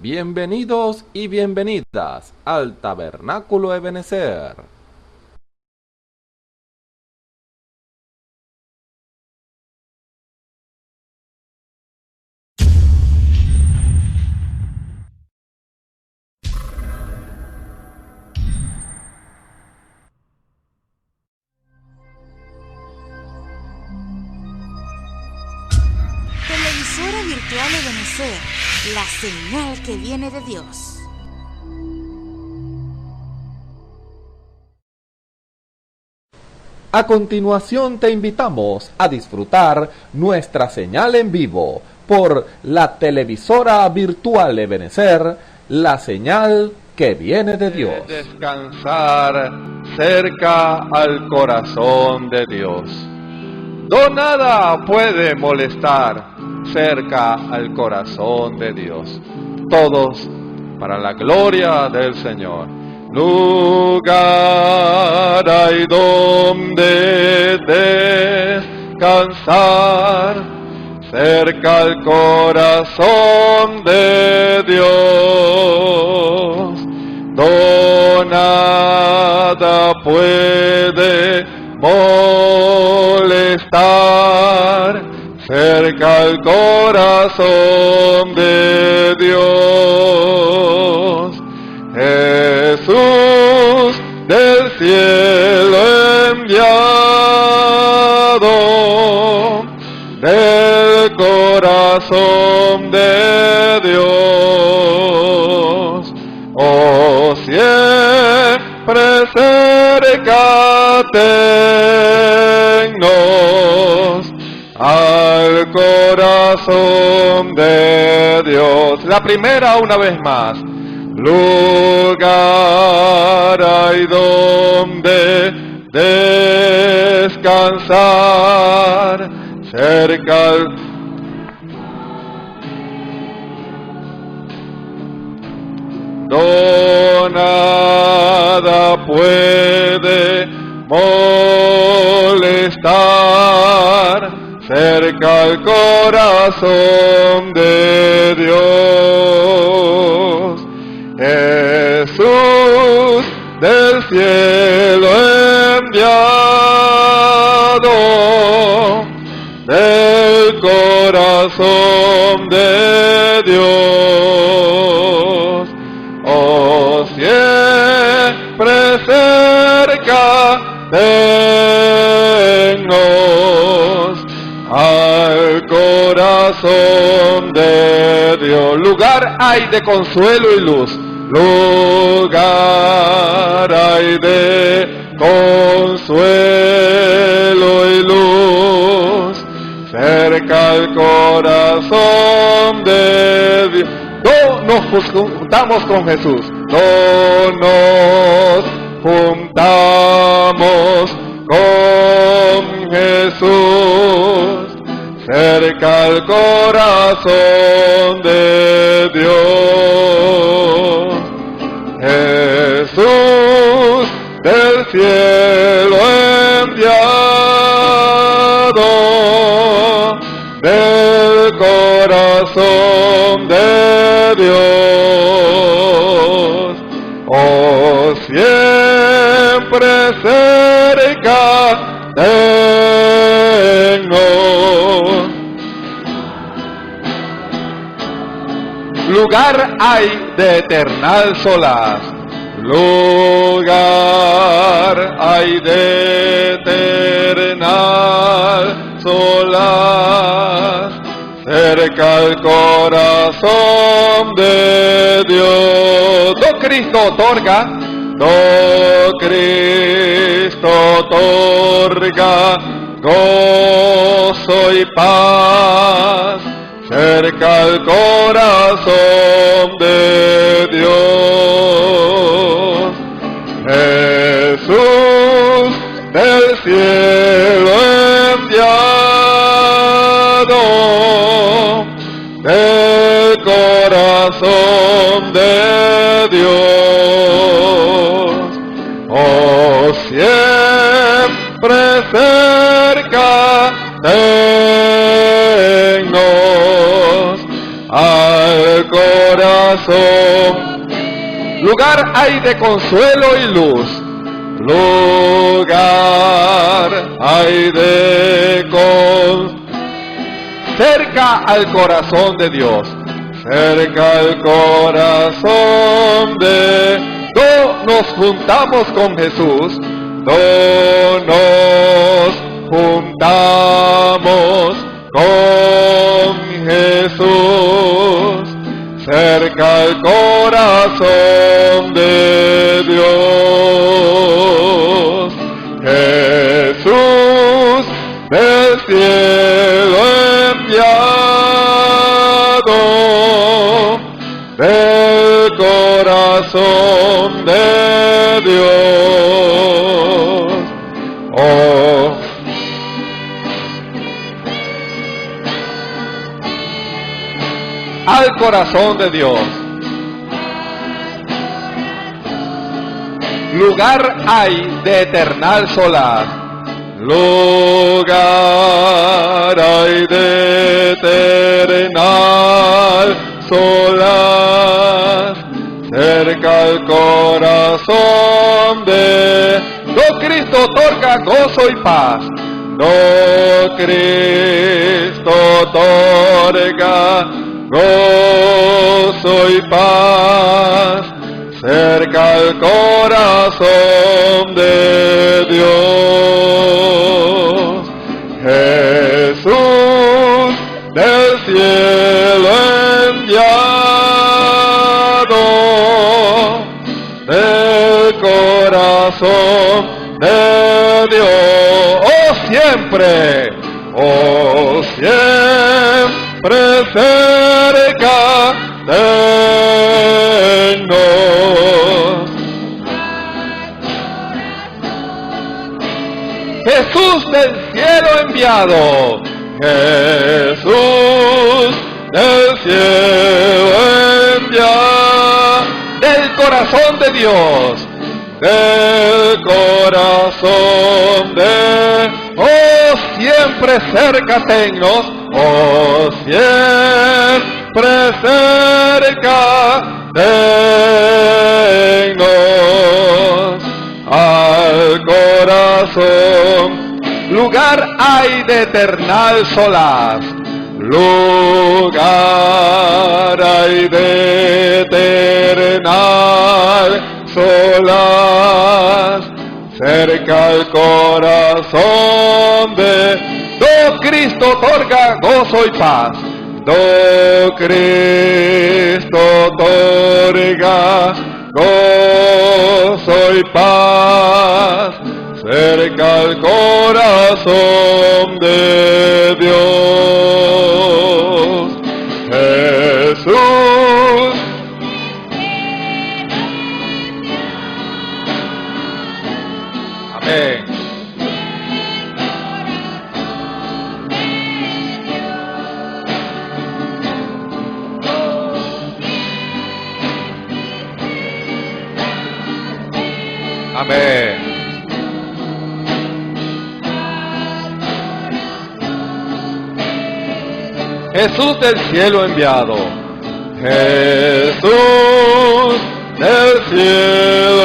Bienvenidos y bienvenidas al Tabernáculo Ebenezer. Televisora virtual Ebenezer, la señal que viene de Dios. A continuación te invitamos a disfrutar nuestra señal en vivo por la televisora virtual Ebenezer, la señal que viene de Dios. Descansar cerca al corazón de Dios. No nada puede molestar cerca al corazón de Dios. Todos para la gloria del Señor. Lugar hay donde descansar cerca al corazón de Dios. No nada puede molestar cerca al corazón de Dios. Jesús del cielo enviado, del corazón de Dios. Oh, siempre cerca tennos al corazón de Dios. La primera una vez más. Lugar hay donde descansar cerca al... No nada puede molestar cerca al corazón de Dios. Jesús del cielo enviado, del corazón de Dios. Oh, siempre cerca tennos al corazón de Dios. Lugar hay de consuelo y luz. Lugar hay de consuelo y luz cerca al corazón de Dios. No nos juntamos con Jesús, no nos juntamos con Jesús cerca al corazón de Dios. Jesús del cielo enviado, del corazón de Dios. Oh, siempre cerca tennos. Lugar hay de eternal solaz. Lugar hay de eternal solaz cerca al corazón de Dios. Do Cristo otorga, do Cristo otorga gozo y paz cerca al corazón de Dios. Jesús del cielo enviado, del corazón de Dios. Oh, siempre cerca tennos al corazón corazón. Lugar hay de consuelo y luz. Lugar hay de Cerca al corazón de Dios. cerca al corazón de Nos juntamos con Jesús. nos juntamos con Jesús, cerca al corazón de Dios. Jesús del cielo enviado, del corazón de Dios. Oh, Al corazón de Dios. Lugar hay de eternal solaz. lugar hay de eternal solaz, cerca al corazón de Cristo otorga gozo y paz. Cristo otorga gozo y paz, cerca al corazón de Dios. Jesús del cielo enviado, del corazón de Dios. Oh siempre cerca de nos. Jesús del cielo enviado. Jesús del cielo enviado, Del corazón de Dios. del corazón de Siempre cerca tennos. siempre cerca tennos al corazón. Lugar hay de eternal solaz. Lugar hay de eternal solaz, cerca al corazón de Cristo otorga gozo y paz. Cristo otorga gozo y paz, cerca al corazón de Dios. Jesús Amén. Amén. Jesús del cielo enviado. Jesús del cielo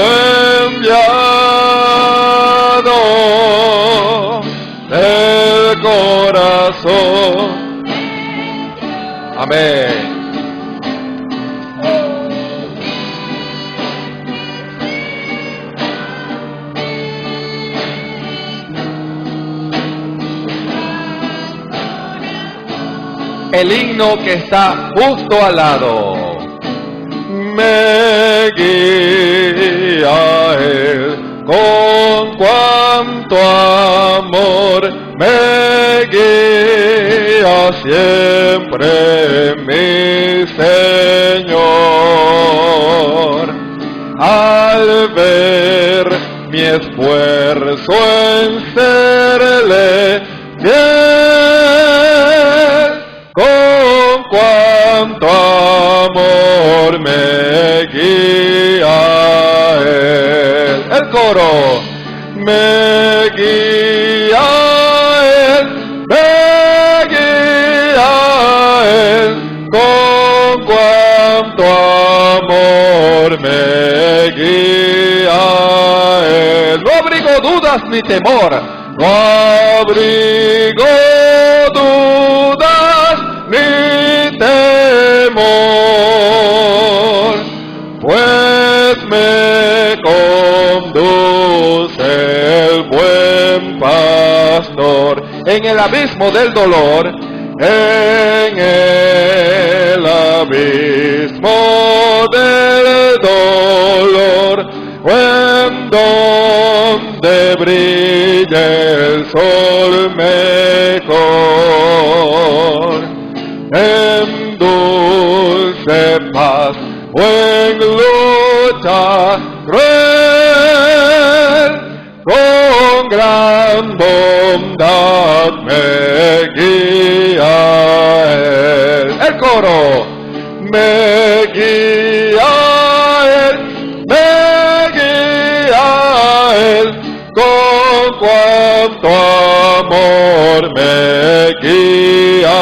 enviado, del corazón. Amén. El himno que está justo al lado. Me guía Él con cuanto amor, me guía siempre mi Señor. Al ver mi esfuerzo en serle fiel, con cuanto amor me guía Él. El coro. Me guía Él, me guía Él, con cuanto amor me guía. No abrigo dudas ni temor, no abrigo dudas ni temor, pues me conduce el buen pastor en el abismo del dolor, en el abismo del dolor, en donde brilla el sol mejor, en dulce paz o en lucha cruel, con gran bondad me guía él. El coro, me guía él, con cuanto amor me guía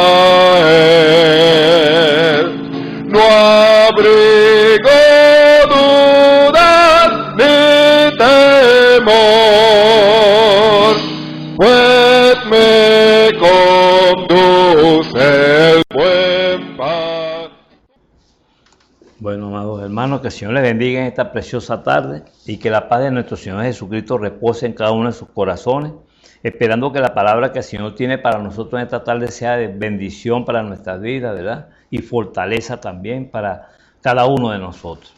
él. No abrigo dudas ni temor, pues me conduce el buen paz. Bueno, amados hermanos, que el Señor les bendiga en esta preciosa tarde y que la paz de nuestro Señor Jesucristo repose en cada uno de sus corazones, esperando que la palabra que el Señor tiene para nosotros en esta tarde sea de bendición para nuestras vidas, ¿verdad? Y fortaleza también para cada uno de nosotros.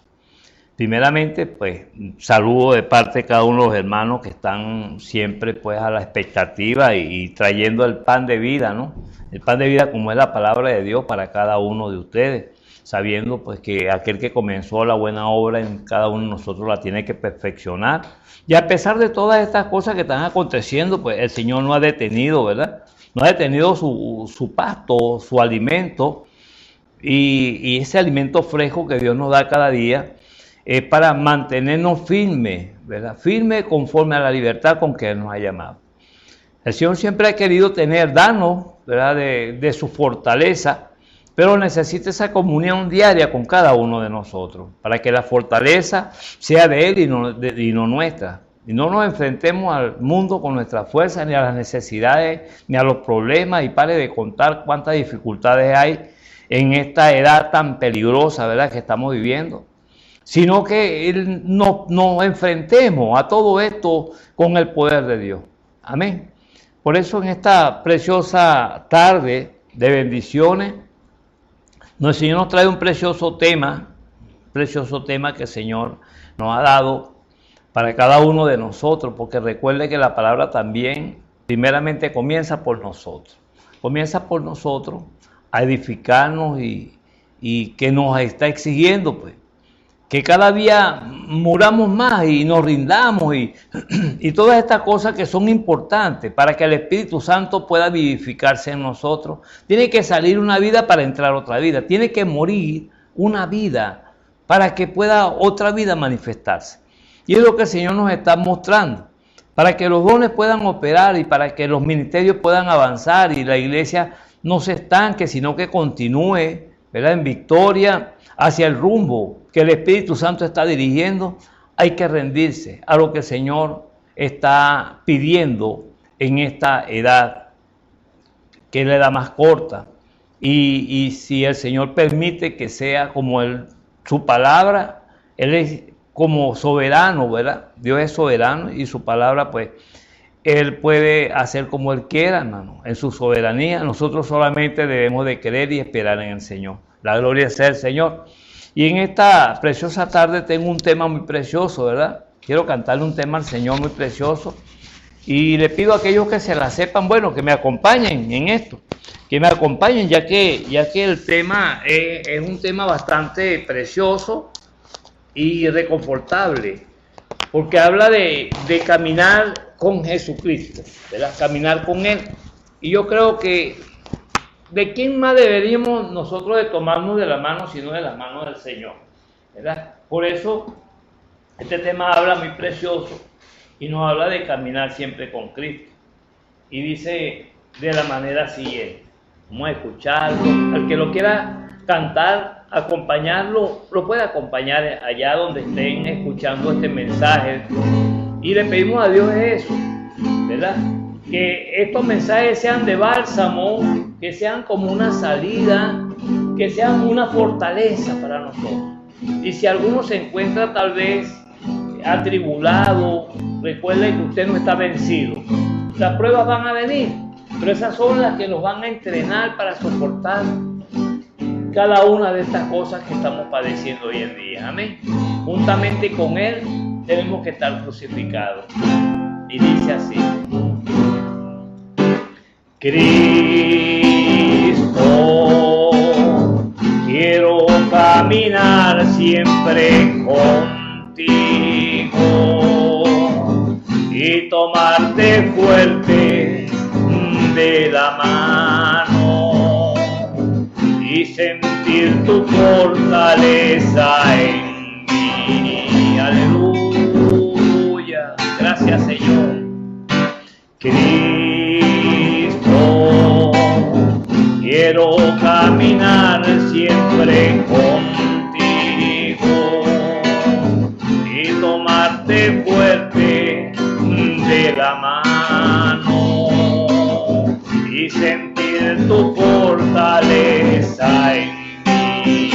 Primeramente, pues, saludo de parte de cada uno de los hermanos que están siempre, pues, a la expectativa y trayendo el pan de vida, ¿no? El pan de vida como es la palabra de Dios para cada uno de ustedes, sabiendo, pues, que aquel que comenzó la buena obra en cada uno de nosotros la tiene que perfeccionar. Y a pesar de todas estas cosas que están aconteciendo, pues, el Señor no ha detenido, ¿verdad? No ha detenido su pasto, su alimento, y ese alimento fresco que Dios nos da cada día, es para mantenernos firmes, ¿verdad? Firmes conforme a la libertad con que Él nos ha llamado. El Señor siempre ha querido darnos, ¿verdad? de su fortaleza, pero necesita esa comunión diaria con cada uno de nosotros, para que la fortaleza sea de Él y no nuestra. Y no nos enfrentemos al mundo con nuestra fuerza, ni a las necesidades, ni a los problemas, y pare de contar cuántas dificultades hay en esta edad tan peligrosa, ¿verdad?, que estamos viviendo, sino que nos enfrentemos a todo esto con el poder de Dios. Amén. Por eso en esta preciosa tarde de bendiciones, el Señor nos trae un precioso tema que el Señor nos ha dado para cada uno de nosotros, porque recuerde que la palabra también primeramente comienza por nosotros a edificarnos y que nos está exigiendo, pues, que cada día muramos más y nos rindamos y todas estas cosas que son importantes para que el Espíritu Santo pueda vivificarse en nosotros. Tiene que salir una vida para entrar otra vida. Tiene que morir una vida para que pueda otra vida manifestarse. Y es lo que el Señor nos está mostrando, para que los dones puedan operar y para que los ministerios puedan avanzar y la iglesia no se estanque, sino que continúe, ¿verdad?, en victoria hacia el rumbo que el Espíritu Santo está dirigiendo. Hay que rendirse a lo que el Señor está pidiendo en esta edad, que es la edad más corta. Y si el Señor permite que sea como su palabra, Él es como soberano, ¿verdad? Dios es soberano y su palabra, pues, Él puede hacer como Él quiera, hermano, en su soberanía. Nosotros solamente debemos de creer y esperar en el Señor. La gloria sea el Señor. Y en esta preciosa tarde tengo un tema muy precioso, ¿verdad? Quiero cantarle un tema al Señor muy precioso. Y le pido a aquellos que se la sepan, bueno, que me acompañen en esto. Que me acompañen, ya que el tema es un tema bastante precioso y reconfortable. Porque habla de caminar con Jesucristo, ¿verdad? Caminar con Él. Y yo creo que ¿de quién más deberíamos nosotros de tomarnos de la mano sino de la mano del Señor? ¿Verdad? Por eso este tema habla muy precioso y nos habla de caminar siempre con Cristo. Y dice de la manera siguiente, vamos a escucharlo. Al que lo quiera cantar, acompañarlo, lo puede acompañar allá donde estén escuchando este mensaje. Y le pedimos a Dios eso, ¿verdad? Que estos mensajes sean de bálsamo, que sean como una salida, que sean una fortaleza para nosotros. Y si alguno se encuentra tal vez atribulado, recuerde que usted no está vencido. Las pruebas van a venir, pero esas son las que nos van a entrenar para soportar cada una de estas cosas que estamos padeciendo hoy en día. Amén. Juntamente con Él tenemos que estar crucificados. Y dice así: Cristo, quiero caminar siempre contigo y tomarte fuerte de la mano y sentir tu fortaleza en mí. Aleluya. Gracias, Señor. Cristo, quiero caminar siempre contigo y tomarte fuerte de la mano y sentir tu fortaleza en mí.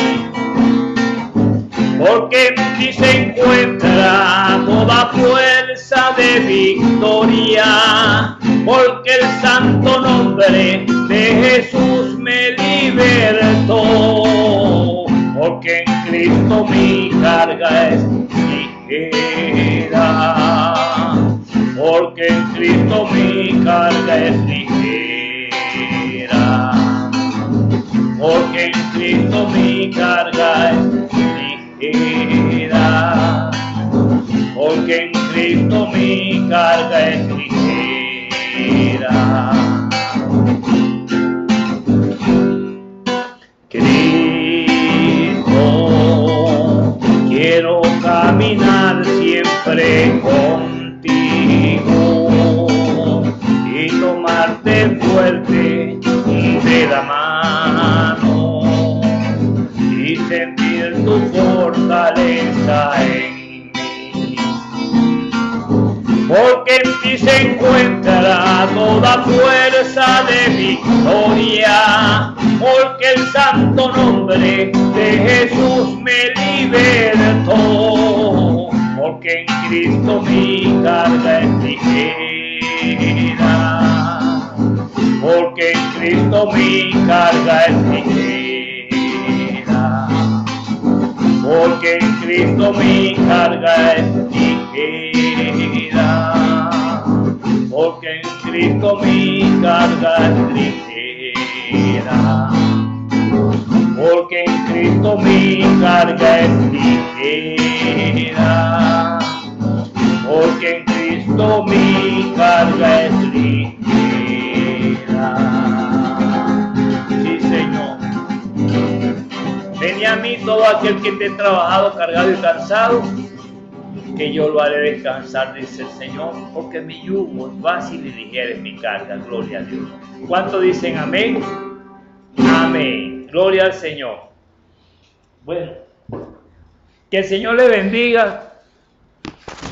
Porque en ti se encuentra toda fuerza de victoria, porque el santo nombre de Jesús me libertó, porque en Cristo mi carga es ligera, porque en Cristo mi carga es ligera, porque en Cristo mi carga es ligera, porque en Cristo mi carga es ligera. Cristo, quiero caminar siempre contigo y tomarte fuerte de la mano y sentir tu fortaleza en mí. Porque en ti se encuentra toda fuerza de victoria, porque el santo nombre de Jesús me libertó, porque en Cristo mi carga es ligera, porque en Cristo mi carga es ligera, porque en Cristo mi carga es ligera, porque en Cristo mi carga es ligera, porque en Cristo mi carga es ligera, porque en Cristo mi carga es ligera. Sí, Señor. Ven a mí todo aquel que esté trabajado, cargado y cansado, que yo lo haré descansar, dice el Señor, porque mi yugo es fácil y ligera es mi carga. Gloria a Dios. ¿Cuántos dicen amén? Amén. Gloria al Señor. Bueno, que el Señor le bendiga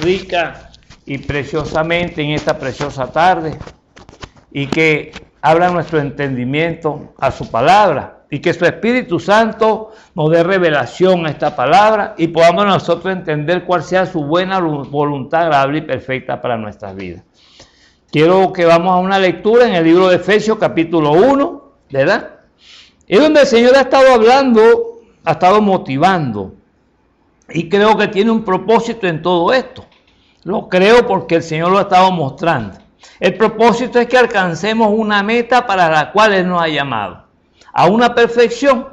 rica y preciosamente en esta preciosa tarde, y que abra nuestro entendimiento a su palabra, y que su Espíritu Santo nos dé revelación a esta palabra y podamos nosotros entender cuál sea su buena voluntad agradable y perfecta para nuestras vidas. Quiero que vamos a una lectura en el libro de Efesios capítulo 1, ¿verdad? Es donde el Señor ha estado hablando, ha estado motivando, y creo que tiene un propósito en todo esto. Lo creo porque el Señor lo ha estado mostrando. El propósito es que alcancemos una meta para la cual Él nos ha llamado, a una perfección,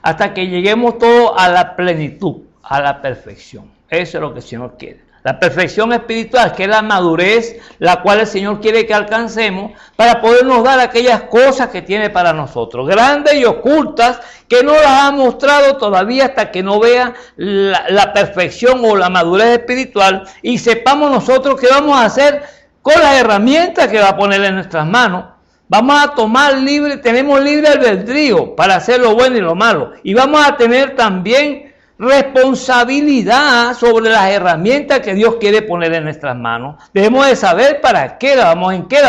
hasta que lleguemos todos a la plenitud, a la perfección. Eso es lo que el Señor quiere. La perfección espiritual, que es la madurez, la cual el Señor quiere que alcancemos para podernos dar aquellas cosas que tiene para nosotros, grandes y ocultas, que no las ha mostrado todavía hasta que no vea la perfección o la madurez espiritual y sepamos nosotros qué vamos a hacer con las herramientas que va a poner en nuestras manos Vamos a tomar tenemos libre albedrío para hacer lo bueno y lo malo. Y vamos a tener también responsabilidad sobre las herramientas que Dios quiere poner en nuestras manos. Debemos de saber en qué la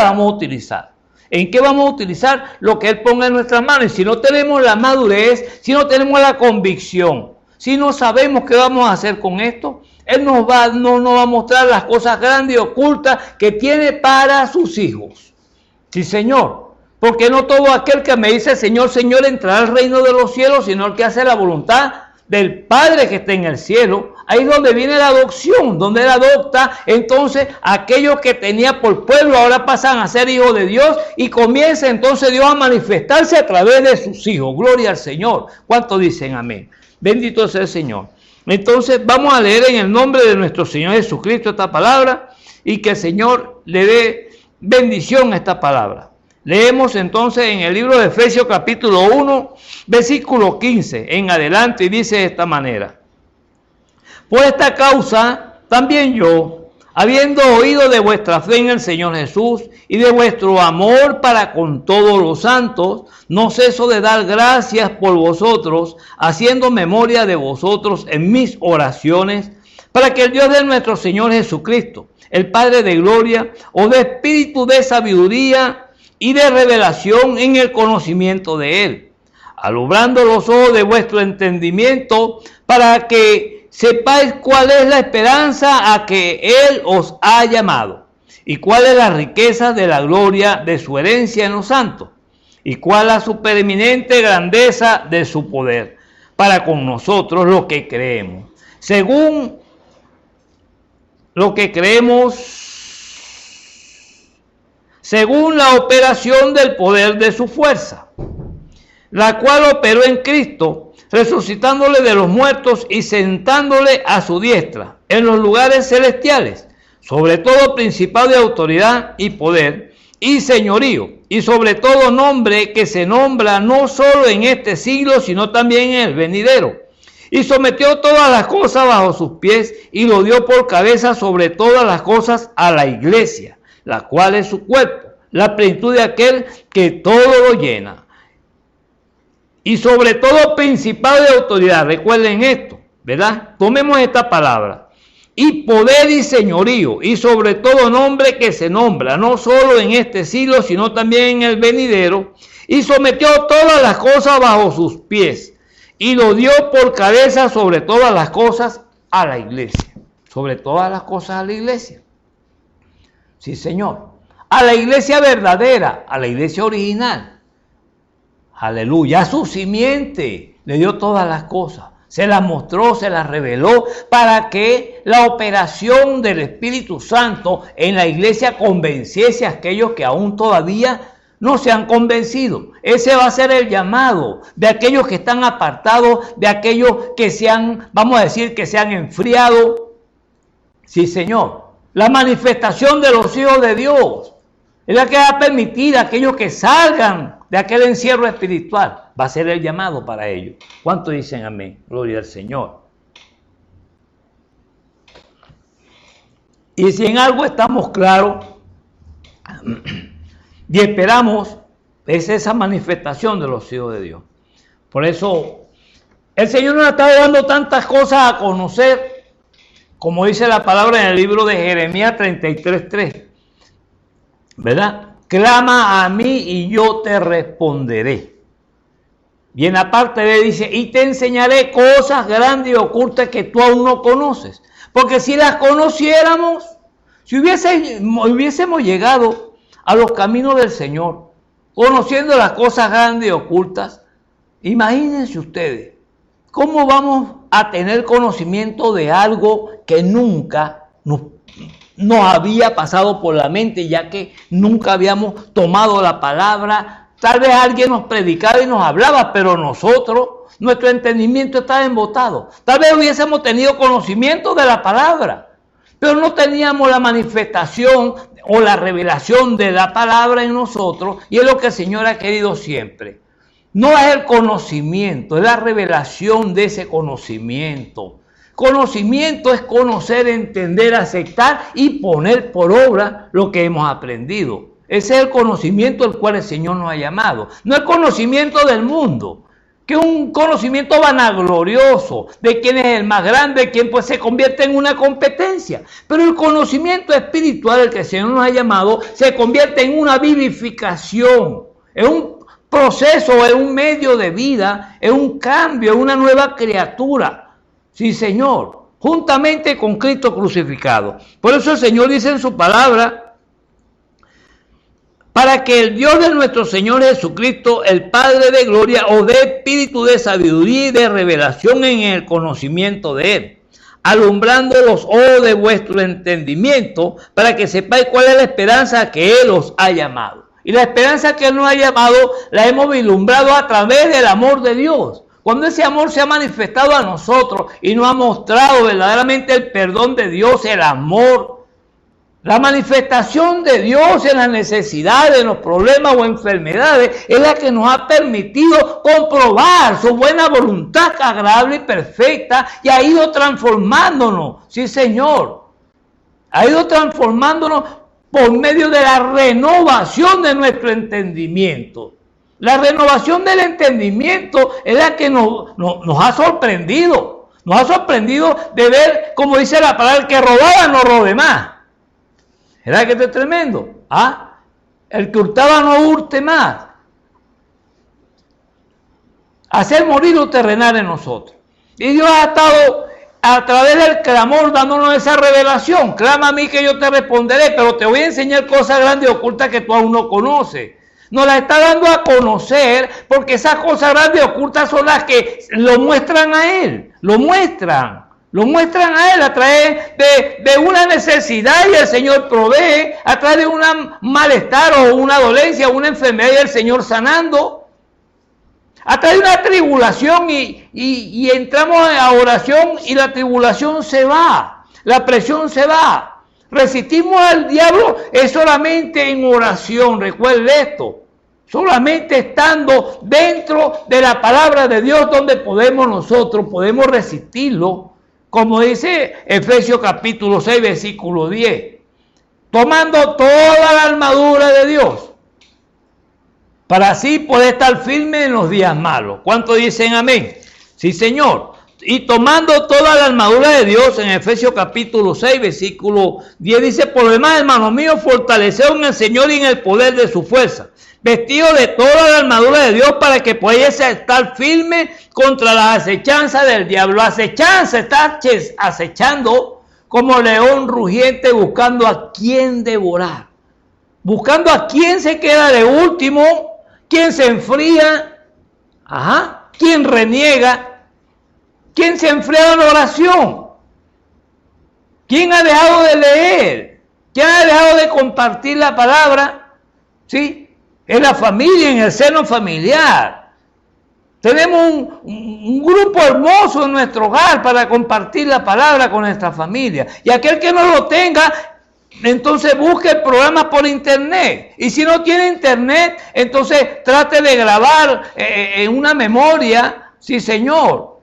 vamos a utilizar. ¿En qué vamos a utilizar lo que Él ponga en nuestras manos? Y si no tenemos la madurez, si no tenemos la convicción, si no sabemos qué vamos a hacer con esto, Él no nos va a mostrar las cosas grandes y ocultas que tiene para sus hijos. Sí, Señor. Porque no todo aquel que me dice Señor, Señor, entrará al reino de los cielos, sino el que hace la voluntad del Padre que está en el cielo. Ahí es donde viene la adopción, donde Él adopta. Entonces, aquellos que tenía por pueblo ahora pasan a ser hijos de Dios y comienza entonces Dios a manifestarse a través de sus hijos. Gloria al Señor. ¿Cuántos dicen amén? Bendito sea el Señor. Entonces, vamos a leer en el nombre de nuestro Señor Jesucristo esta palabra y que el Señor le dé bendición a esta palabra. Leemos entonces en el libro de Efesios capítulo 1, versículo 15 en adelante, y dice de esta manera: por esta causa también yo, habiendo oído de vuestra fe en el Señor Jesús y de vuestro amor para con todos los santos, no ceso de dar gracias por vosotros, haciendo memoria de vosotros en mis oraciones, para que el Dios de nuestro Señor Jesucristo, el Padre de gloria, os dé espíritu de sabiduría y de revelación en el conocimiento de Él, alumbrando los ojos de vuestro entendimiento, para que sepáis cuál es la esperanza a que Él os ha llamado, y cuál es la riqueza de la gloria de su herencia en los santos, y cuál la supereminente grandeza de su poder, para con nosotros los que creemos, según lo que creemos, según la operación del poder de su fuerza, la cual operó en Cristo, resucitándole de los muertos y sentándole a su diestra en los lugares celestiales, sobre todo principado de autoridad y poder y señorío, y sobre todo nombre que se nombra no solo en este siglo, sino también en el venidero. Y sometió todas las cosas bajo sus pies y lo dio por cabeza sobre todas las cosas a la iglesia, la cual es su cuerpo, la plenitud de aquel que todo lo llena. Y sobre todo principado de autoridad, recuerden esto, ¿verdad? Tomemos esta palabra. Y poder y señorío, y sobre todo nombre que se nombra, no solo en este siglo, sino también en el venidero. Y sometió todas las cosas bajo sus pies, y lo dio por cabeza sobre todas las cosas a la iglesia. Sobre todas las cosas a la iglesia. Sí, Señor. A la iglesia verdadera, a la iglesia original. Aleluya. A su simiente le dio todas las cosas. Se las mostró, se las reveló para que la operación del Espíritu Santo en la iglesia convenciese a aquellos que aún todavía no se han convencido. Ese va a ser el llamado de aquellos que están apartados, de aquellos que se han, vamos a decir, que se han enfriado. Sí, Señor. La manifestación de los hijos de Dios es la que va a permitir a aquellos que salgan de aquel encierro espiritual. Va a ser el llamado para ellos. ¿Cuántos dicen amén? Gloria al Señor. Y si en algo estamos claros y esperamos, es esa manifestación de los hijos de Dios. Por eso el Señor nos ha estado dando tantas cosas a conocer, como dice la palabra en el libro de Jeremías 33:3, ¿verdad? Clama a mí y yo te responderé. Bien aparte de dice, y te enseñaré cosas grandes y ocultas que tú aún no conoces. Porque si las conociéramos, si hubiésemos llegado a los caminos del Señor, conociendo las cosas grandes y ocultas, imagínense ustedes, ¿cómo vamos a tener conocimiento de algo que nunca nos había pasado por la mente, ya que nunca habíamos tomado la palabra? Tal vez alguien nos predicaba y nos hablaba, pero nosotros, nuestro entendimiento estaba embotado. Tal vez hubiésemos tenido conocimiento de la palabra, pero no teníamos la manifestación o la revelación de la palabra en nosotros, y es lo que el Señor ha querido siempre. No es el conocimiento, es la revelación de ese conocimiento. Conocimiento es conocer, entender, aceptar y poner por obra lo que hemos aprendido. Ese es el conocimiento al cual el Señor nos ha llamado. No el conocimiento del mundo, que es un conocimiento vanaglorioso de quién es el más grande, de quién pues se convierte en una competencia. Pero el conocimiento espiritual al que el Señor nos ha llamado se convierte en una vivificación, en un proceso, en un medio de vida, en un cambio, en una nueva criatura. Sí, Señor, juntamente con Cristo crucificado. Por eso el Señor dice en su palabra, para que el Dios de nuestro Señor Jesucristo, el Padre de gloria, os dé espíritu de sabiduría y de revelación en el conocimiento de Él, alumbrando los ojos de vuestro entendimiento, para que sepáis cuál es la esperanza que Él os ha llamado. Y la esperanza que Él nos ha llamado la hemos vislumbrado a través del amor de Dios. Cuando ese amor se ha manifestado a nosotros y nos ha mostrado verdaderamente el perdón de Dios, el amor, la manifestación de Dios en las necesidades, en los problemas o enfermedades, es la que nos ha permitido comprobar su buena voluntad agradable y perfecta, y ha ido transformándonos. Sí, Señor, ha ido transformándonos por medio de la renovación de nuestro entendimiento. La renovación del entendimiento es la que nos ha sorprendido. Nos ha sorprendido de ver, como dice la palabra, el que robaba no robe más. ¿Verdad que esto es tremendo? ¿Ah? El que hurtaba no hurte más. Hacer morir lo terrenal en nosotros. Y Dios ha estado a través del clamor dándonos esa revelación. Clama a mí que yo te responderé, pero te voy a enseñar cosas grandes y ocultas que tú aún no conoces. Nos la está dando a conocer porque esas cosas grandes y ocultas son las que lo muestran a Él. Lo muestran a Él a través de una necesidad y el Señor provee, a través de un malestar o una dolencia o una enfermedad y el Señor sanando, a través de una tribulación y entramos a oración y la tribulación se va, la presión se va. Resistimos al diablo es solamente en oración, recuerde esto, solamente estando dentro de la palabra de Dios donde nosotros podemos resistirlo. Como dice Efesios capítulo 6, versículo 10, tomando toda la armadura de Dios, para así poder estar firme en los días malos. ¿Cuántos dicen amén? Sí, Señor. Y tomando toda la armadura de Dios, en Efesios capítulo 6, versículo 10, dice, por lo demás, hermanos míos, fortaleceos en el Señor y en el poder de su fuerza, vestidos de toda la armadura de Dios para que podáis estar firme contra las acechanzas del diablo. Acechanza, está acechando como león rugiente buscando a quien devorar, buscando a quien se queda de último, quien se enfría, quien reniega, quien se enfría en la oración, quien ha dejado de leer, quien ha dejado de compartir la palabra, ¿sí? En la familia, en el seno familiar. Tenemos un grupo hermoso en nuestro hogar para compartir la palabra con nuestra familia. Y aquel que no lo tenga, entonces busque el programa por internet. Y si no tiene internet, entonces trate de grabar en una memoria, sí, Señor.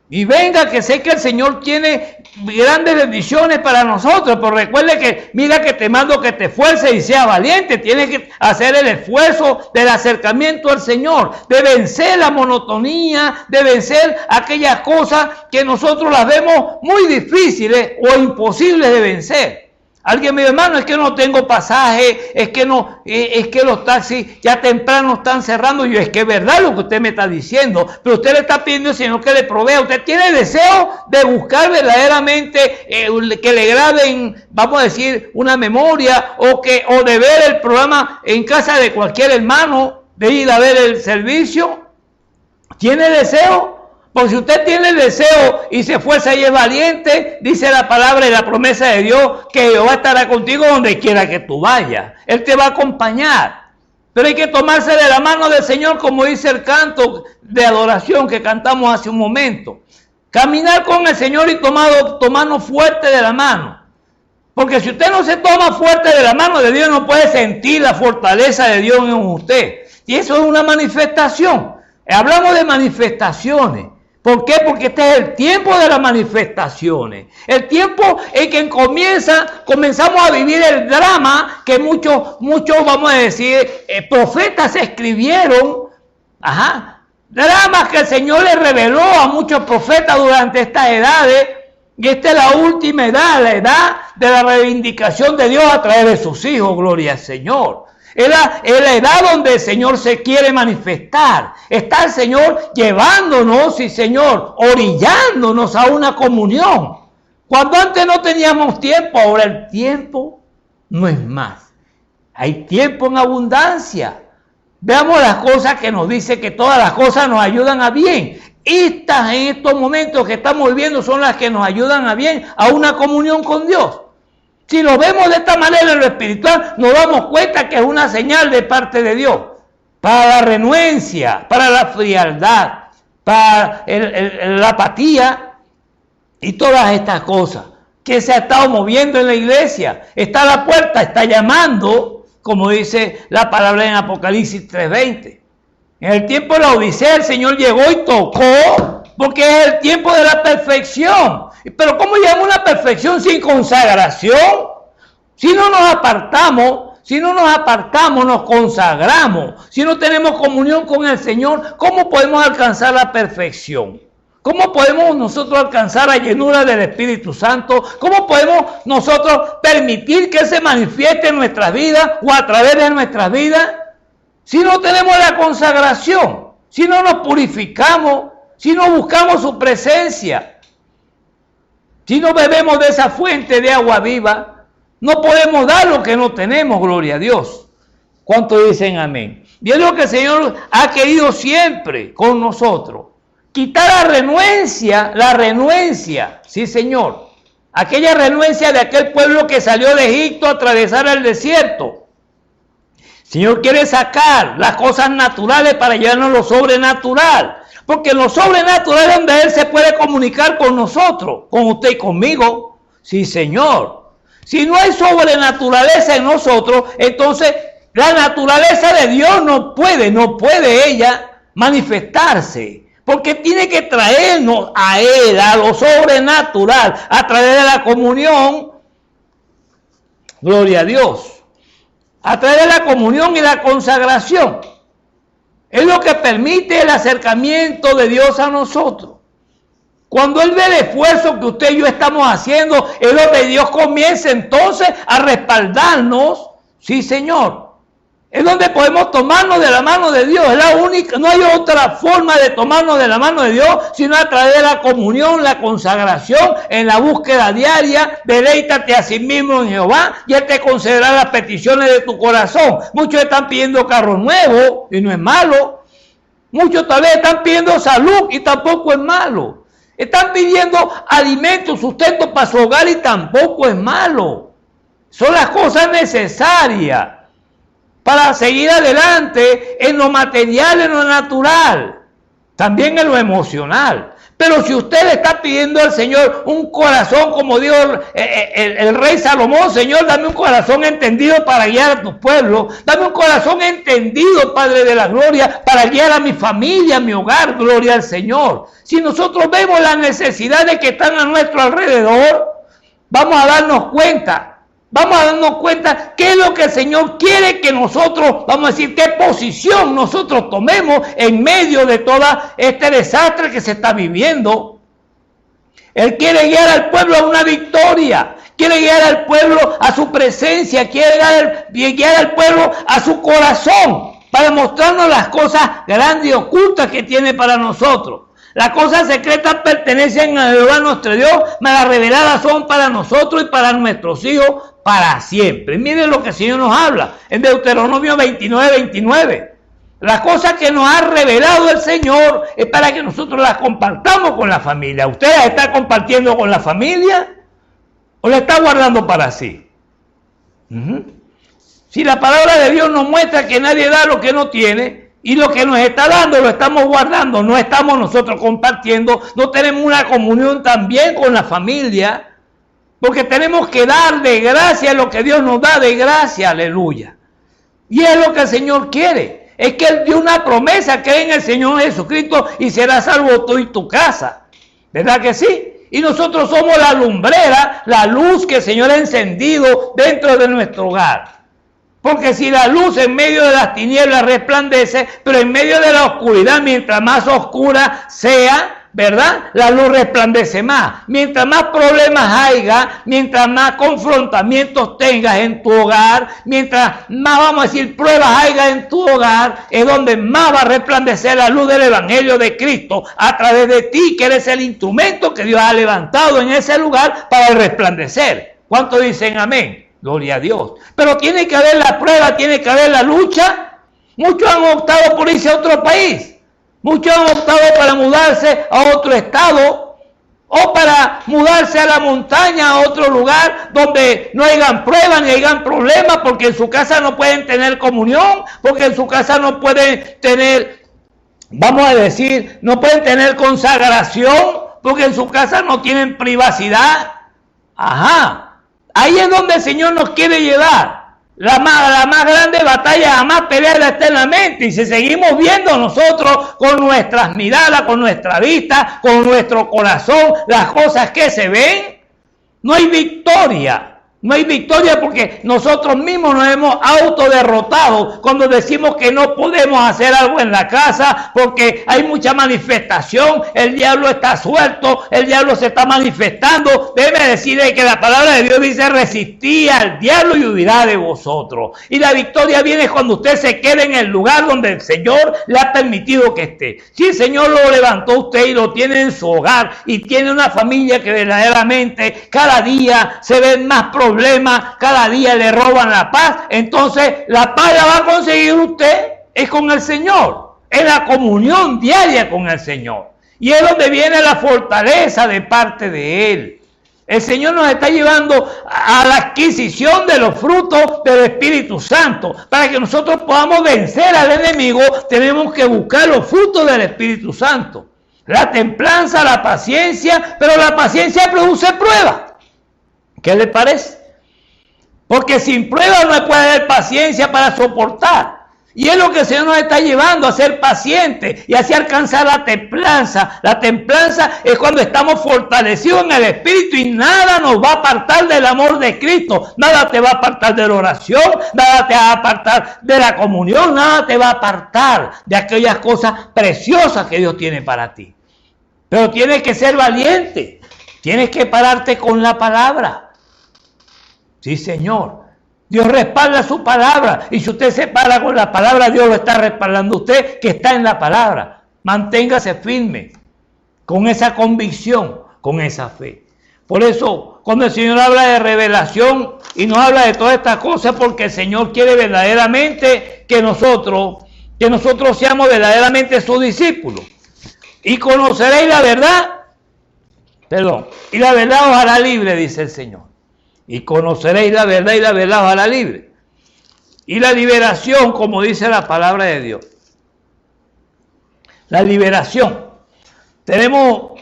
Y venga, que sé que el Señor tiene grandes bendiciones para nosotros, pero recuerde que, mira que te mando que te esfuerces y seas valiente. Tienes que hacer el esfuerzo del acercamiento al Señor, de vencer la monotonía, de vencer aquellas cosas que nosotros las vemos muy difíciles o imposibles de vencer. Alguien me dijo, hermano, es que no tengo pasaje, es que los taxis ya temprano están cerrando. Y yo, es que es verdad lo que usted me está diciendo, pero usted le está pidiendo al Señor que le provea. Usted tiene deseo de buscar verdaderamente que le graben, vamos a decir, una memoria o de ver el programa en casa de cualquier hermano, de ir a ver el servicio. ¿Tiene deseo? Porque si usted tiene el deseo y se esfuerza y es valiente, dice la palabra y la promesa de Dios que Jehová estará contigo donde quiera que tú vayas. Él te va a acompañar. Pero hay que tomarse de la mano del Señor, como dice el canto de adoración que cantamos hace un momento. Caminar con el Señor y tomarnos fuerte de la mano. Porque si usted no se toma fuerte de la mano de Dios, no puede sentir la fortaleza de Dios en usted. Y eso es una manifestación. Hablamos de manifestaciones. ¿Por qué? Porque este es el tiempo de las manifestaciones. El tiempo en que comenzamos a vivir el drama que muchos, vamos a decir, profetas escribieron. Dramas que el Señor le reveló a muchos profetas durante estas edades. Y esta es la última edad, la edad de la reivindicación de Dios a través de sus hijos. Gloria al Señor. Es la edad donde el Señor se quiere manifestar. Está el Señor llevándonos, sí Señor, orillándonos a una comunión. Cuando antes no teníamos tiempo, ahora el tiempo no es más. Hay tiempo en abundancia. Veamos las cosas que nos dice que todas las cosas nos ayudan a bien. En estos momentos que estamos viviendo son las que nos ayudan a bien, a una comunión con Dios. Si lo vemos de esta manera en lo espiritual, nos damos cuenta que es una señal de parte de Dios. Para la renuencia, para la frialdad, para la apatía y todas estas cosas que se ha estado moviendo en la iglesia. Está a la puerta, está llamando, como dice la palabra en Apocalipsis 3:20. En el tiempo de la Odisea el Señor llegó y tocó, porque es el tiempo de la perfección. Pero ¿cómo llegamos a una perfección sin consagración? Si no nos apartamos, nos consagramos, si no tenemos comunión con el Señor, ¿cómo podemos alcanzar la perfección? ¿Cómo podemos nosotros alcanzar la llenura del Espíritu Santo? ¿Cómo podemos nosotros permitir que se manifieste en nuestras vidas o a través de nuestras vidas? Si no tenemos la consagración, si no nos purificamos, si no buscamos su presencia, si no bebemos de esa fuente de agua viva, no podemos dar lo que no tenemos, gloria a Dios. ¿Cuántos dicen amén? Y es lo que el Señor ha querido siempre con nosotros. Quitar la renuencia, sí Señor. Aquella renuencia de aquel pueblo que salió de Egipto a atravesar el desierto. El Señor quiere sacar las cosas naturales para llevarnos lo sobrenatural. Porque en lo sobrenatural es donde Él se puede comunicar con nosotros, con usted y conmigo. Sí, Señor. Si no hay sobrenaturaleza en nosotros, entonces la naturaleza de Dios no puede ella manifestarse. Porque tiene que traernos a Él, a lo sobrenatural, a través de la comunión. Gloria a Dios. A través de la comunión y la consagración. Es lo que permite el acercamiento de Dios a nosotros. Cuando Él ve el esfuerzo que usted y yo estamos haciendo, es donde Dios comienza entonces a respaldarnos. Sí, Señor. Es donde podemos tomarnos de la mano de Dios. Es la única, no hay otra forma de tomarnos de la mano de Dios, sino a través de la comunión, la consagración, en la búsqueda diaria. Deleítate a sí mismo en Jehová y Él te concederá las peticiones de tu corazón. Muchos están pidiendo carros nuevos y no es malo. Muchos tal vez están pidiendo salud y tampoco es malo. Están pidiendo alimento, sustento para su hogar y tampoco es malo. Son las cosas necesarias para seguir adelante en lo material, en lo natural, también en lo emocional. Pero si usted le está pidiendo al Señor un corazón, como dijo el rey Salomón, Señor, dame un corazón entendido para guiar a tu pueblo, dame un corazón entendido, Padre de la gloria, para guiar a mi familia, a mi hogar, gloria al Señor. Si nosotros vemos las necesidades que están a nuestro alrededor, vamos a darnos cuenta qué es lo que el Señor quiere que nosotros, vamos a decir, qué posición nosotros tomemos en medio de todo este desastre que se está viviendo. Él quiere guiar al pueblo a una victoria, quiere guiar al pueblo a su presencia, quiere guiar al pueblo a su corazón, para mostrarnos las cosas grandes y ocultas que tiene para nosotros. Las cosas secretas pertenecen a Jehová nuestro Dios, mas las reveladas son para nosotros y para nuestros hijos para siempre. Miren lo que el Señor nos habla en Deuteronomio 29:29. Las cosas que nos ha revelado el Señor es para que nosotros las compartamos con la familia. ¿Usted las está compartiendo con la familia o la está guardando para sí? Si la palabra de Dios nos muestra que nadie da lo que no tiene, y lo que nos está dando lo estamos guardando, no estamos nosotros compartiendo, no tenemos una comunión también con la familia, porque tenemos que dar de gracia lo que Dios nos da de gracia, aleluya. Y es lo que el Señor quiere. Es que Él dio una promesa, cree en el Señor Jesucristo y serás salvo tú y tu casa. ¿Verdad que sí? Y nosotros somos la lumbrera, la luz que el Señor ha encendido dentro de nuestro hogar. Porque si la luz en medio de las tinieblas resplandece, pero en medio de la oscuridad, mientras más oscura sea, ¿verdad? La luz resplandece más. Mientras más problemas haya, mientras más confrontamientos tengas en tu hogar, mientras más, vamos a decir, pruebas haya en tu hogar, es donde más va a resplandecer la luz del Evangelio de Cristo a través de ti, que eres el instrumento que Dios ha levantado en ese lugar para el resplandecer. ¿Cuántos dicen amén? Gloria a Dios. Pero tiene que haber la prueba, tiene que haber la lucha. Muchos han optado por irse a otro país. Muchos han optado para mudarse a otro estado o para mudarse a la montaña, a otro lugar donde no hayan pruebas ni hayan problemas, porque en su casa no pueden tener comunión, porque en su casa no pueden tener, vamos a decir, no pueden tener consagración, porque en su casa no tienen privacidad. Ajá, ahí es donde el Señor nos quiere llevar. La más grande batalla, la más pelea está en la mente. Y si seguimos viendo nosotros con nuestras miradas, con nuestra vista, con nuestro corazón, las cosas que se ven, no hay victoria. No hay victoria porque nosotros mismos nos hemos autoderrotado cuando decimos que no podemos hacer algo en la casa porque hay mucha manifestación, el diablo está suelto, el diablo se está manifestando. Déjeme decirle que la palabra de Dios dice: resistí al diablo y huirá de vosotros. Y la victoria viene cuando usted se quede en el lugar donde el Señor le ha permitido que esté. Si el Señor lo levantó usted y lo tiene en su hogar y tiene una familia que verdaderamente cada día se ven más problemas, cada día le roban la paz, entonces la paz la va a conseguir usted es con el Señor, es la comunión diaria con el Señor, y es donde viene la fortaleza de parte de Él. El Señor nos está llevando a la adquisición de los frutos del Espíritu Santo. Para que nosotros podamos vencer al enemigo, tenemos que buscar los frutos del Espíritu Santo: la templanza, la paciencia, pero la paciencia produce prueba. ¿Qué le parece? Porque sin pruebas no puede haber paciencia para soportar. Y es lo que el Señor nos está llevando, a ser pacientes y así alcanzar la templanza. La templanza es cuando estamos fortalecidos en el Espíritu y nada nos va a apartar del amor de Cristo. Nada te va a apartar de la oración, nada te va a apartar de la comunión, nada te va a apartar de aquellas cosas preciosas que Dios tiene para ti. Pero tienes que ser valiente, tienes que pararte con la palabra. Sí, Señor. Dios respalda su palabra. Y si usted se para con la palabra, Dios lo está respaldando a usted, que está en la palabra. Manténgase firme con esa convicción, con esa fe. Por eso, cuando el Señor habla de revelación y nos habla de todas estas cosas, porque el Señor quiere verdaderamente que nosotros seamos verdaderamente sus discípulos. Y conoceréis la verdad. Y la verdad os hará libre, dice el Señor. Y conoceréis la verdad y la verdad os hará libre. Y la liberación, como dice la palabra de Dios. La liberación. Tenemos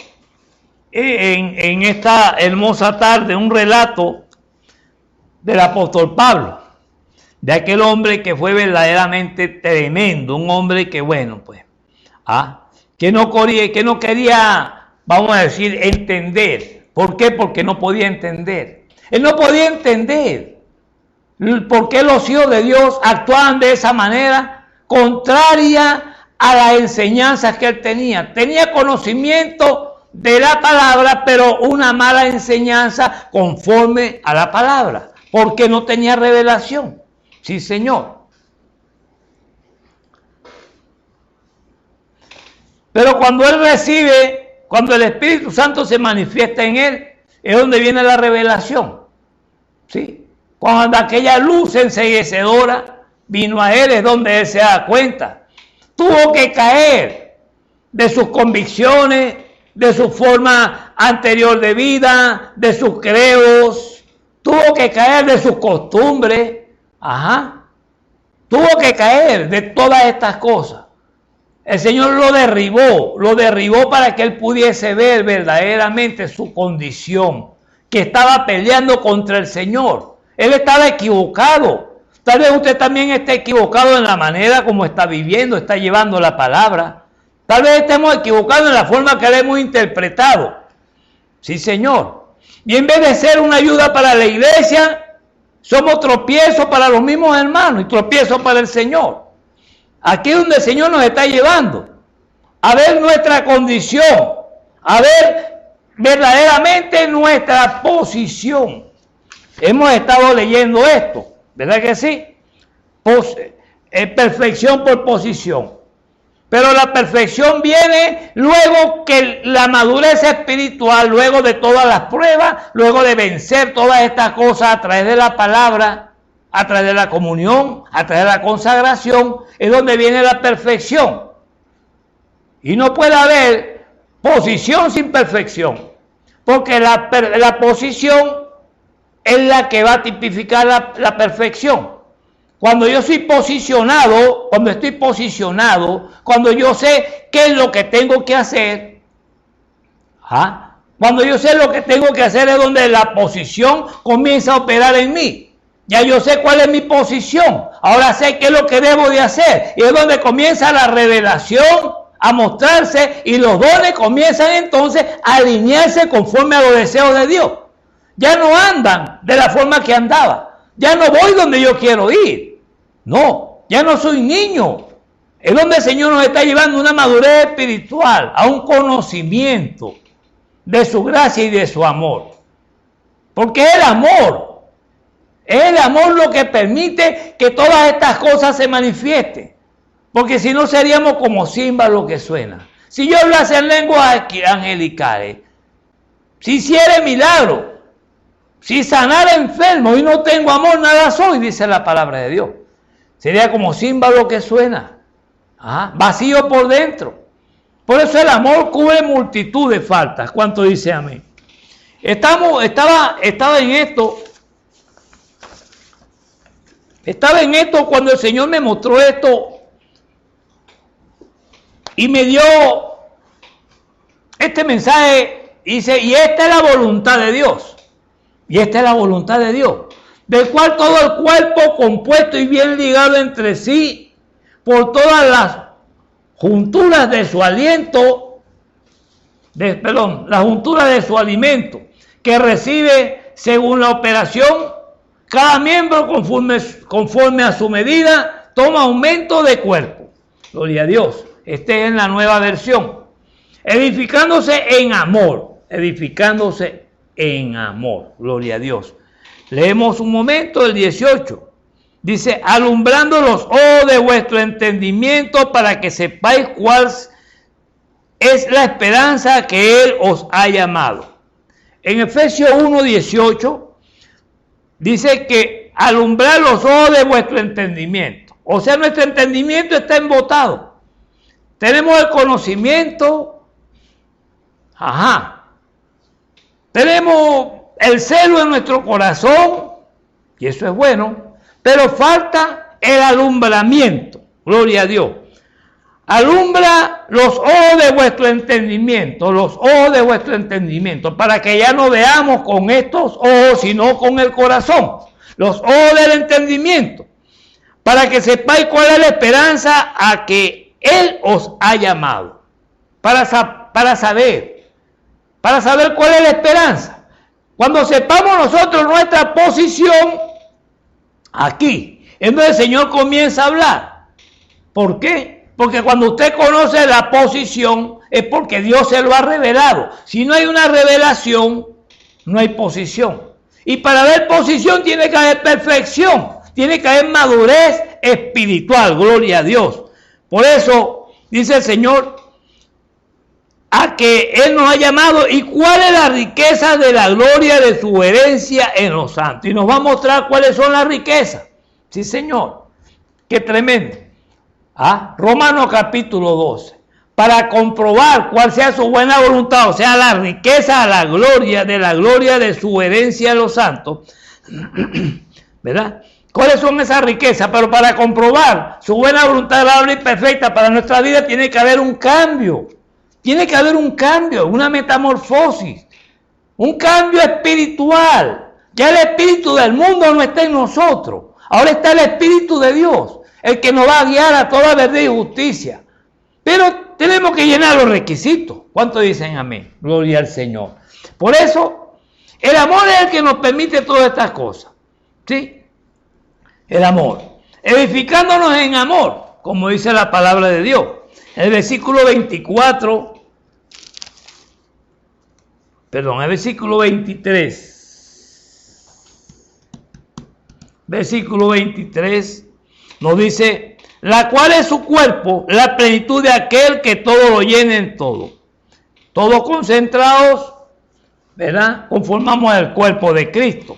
en esta hermosa tarde un relato del apóstol Pablo. De aquel hombre que fue verdaderamente tremendo. Un hombre que, bueno, pues, que no quería, vamos a decir, entender. ¿Por qué? Porque no podía entender. Él no podía entender por qué los hijos de Dios actuaban de esa manera, contraria a las enseñanzas que él tenía. Tenía conocimiento de la palabra, pero una mala enseñanza conforme a la palabra, porque no tenía revelación. Sí, Señor. Pero cuando él recibe, cuando el Espíritu Santo se manifiesta en él, es donde viene la revelación. ¿Sí? Cuando aquella luz enceguecedora vino a él, es donde él se da cuenta. Tuvo que caer de sus convicciones, de su forma anterior de vida, de sus credos. Tuvo que caer de sus costumbres. Tuvo que caer de todas estas cosas. El Señor lo derribó para que él pudiese ver verdaderamente su condición, que estaba peleando contra el Señor. Él estaba equivocado. Tal vez usted también esté equivocado en la manera como está viviendo, está llevando la palabra. Tal vez estemos equivocados en la forma que la hemos interpretado. Sí, Señor. Y en vez de ser una ayuda para la iglesia, somos tropiezos para los mismos hermanos y tropiezos para el Señor. Aquí es donde el Señor nos está llevando. A ver nuestra condición. A ver verdaderamente nuestra posición. Hemos estado leyendo esto. ¿Verdad que sí? Perfección por posición. Pero la perfección viene luego que la madurez espiritual, luego de todas las pruebas, luego de vencer todas estas cosas a través de la palabra, a través de la comunión, a través de la consagración, es donde viene la perfección. Y no puede haber posición sin perfección, porque la posición es la que va a tipificar la perfección. Cuando yo soy posicionado, cuando yo sé qué es lo que tengo que hacer, cuando yo sé lo que tengo que hacer es donde la posición comienza a operar en mí. Ya yo sé cuál es mi posición, ahora sé qué es lo que debo de hacer, y es donde comienza la revelación a mostrarse, y los dones comienzan entonces a alinearse conforme a los deseos de Dios. Ya no andan de la forma que andaba. Ya no voy donde yo quiero ir. No, ya no soy niño. Es donde el Señor nos está llevando una madurez espiritual, a un conocimiento de su gracia y de su amor. Porque es el amor lo que permite que todas estas cosas se manifiesten. Porque si no seríamos como címbalo que suena. Si yo hablase en lenguas angelicales, si hiciera milagro, si sanara enfermo y no tengo amor, nada soy, dice la palabra de Dios. Sería como címbalo que suena, vacío por dentro. Por eso el amor cubre multitud de faltas. ¿Cuánto dice amén? Estaba en esto. Estaba en esto cuando el Señor me mostró esto y me dio este mensaje. Dice, y esta es la voluntad de Dios. Y esta es la voluntad de Dios, del cual todo el cuerpo compuesto y bien ligado entre sí por todas las junturas de su aliento, las junturas de su alimento, que recibe según la operación, cada miembro conforme a su medida, toma aumento de cuerpo. Gloria a Dios. Este es la nueva versión. Edificándose en amor. Gloria a Dios. Leemos un momento el 18. Dice, alumbrando los ojos de vuestro entendimiento para que sepáis cuál es la esperanza que Él os ha llamado. En Efesios 1:18 dice que alumbrar los ojos de vuestro entendimiento. O sea, nuestro entendimiento está embotado. Tenemos el conocimiento. Tenemos el celo en nuestro corazón. Y eso es bueno. Pero falta el alumbramiento. Gloria a Dios. Alumbra los ojos de vuestro entendimiento. Los ojos de vuestro entendimiento. Para que ya no veamos con estos ojos, sino con el corazón. Los ojos del entendimiento. Para que sepáis cuál es la esperanza a que Él os ha llamado. Para saber cuál es la esperanza. Cuando sepamos nosotros nuestra posición, aquí, es donde el Señor comienza a hablar. ¿Por qué? Porque cuando usted conoce la posición, es porque Dios se lo ha revelado. Si no hay una revelación, no hay posición. Y para haber posición tiene que haber perfección, tiene que haber madurez espiritual, gloria a Dios. Por eso dice el Señor, a que Él nos ha llamado, y cuál es la riqueza de la gloria de su herencia en los santos. Y nos va a mostrar cuáles son las riquezas. Sí, Señor. Qué tremendo. Romanos capítulo 12. Para comprobar cuál sea su buena voluntad, o sea, la riqueza, la gloria de su herencia en los santos. ¿Verdad? ¿Cuáles son esas riquezas? Pero para comprobar su buena voluntad, agradable y perfecta para nuestra vida, tiene que haber un cambio. Tiene que haber un cambio, una metamorfosis, un cambio espiritual. Ya el espíritu del mundo no está en nosotros. Ahora está el Espíritu de Dios, el que nos va a guiar a toda verdad y justicia. Pero tenemos que llenar los requisitos. ¿Cuántos dicen amén? Gloria al Señor. Por eso, el amor es el que nos permite todas estas cosas. ¿Sí? El amor. Edificándonos en amor, como dice la palabra de Dios. El versículo 24, el versículo 23. Versículo 23 nos dice, la cual es su cuerpo, la plenitud de aquel que todo lo llena en todo. Todos concentrados, ¿verdad? Conformamos el cuerpo de Cristo.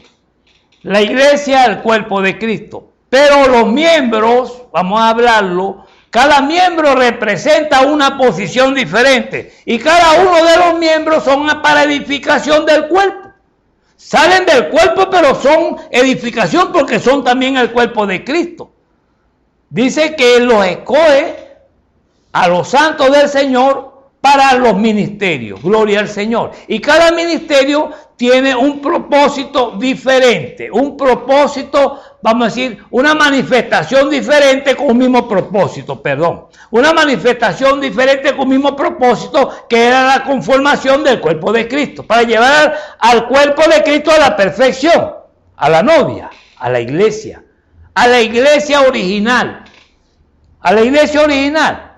La iglesia, el cuerpo de Cristo. Pero los miembros, vamos a hablarlo, cada miembro representa una posición diferente. Y cada uno de los miembros son para edificación del cuerpo. Salen del cuerpo, pero son edificación porque son también el cuerpo de Cristo. Dice que Él los escoge a los santos del Señor para los ministerios. Gloria al Señor. Y cada ministerio tiene un propósito diferente. Un propósito, vamos a decir, una manifestación diferente con un mismo propósito, Una manifestación diferente con un mismo propósito que era la conformación del cuerpo de Cristo. Para llevar al cuerpo de Cristo a la perfección. A la novia, a la iglesia. A la iglesia original. A la iglesia original.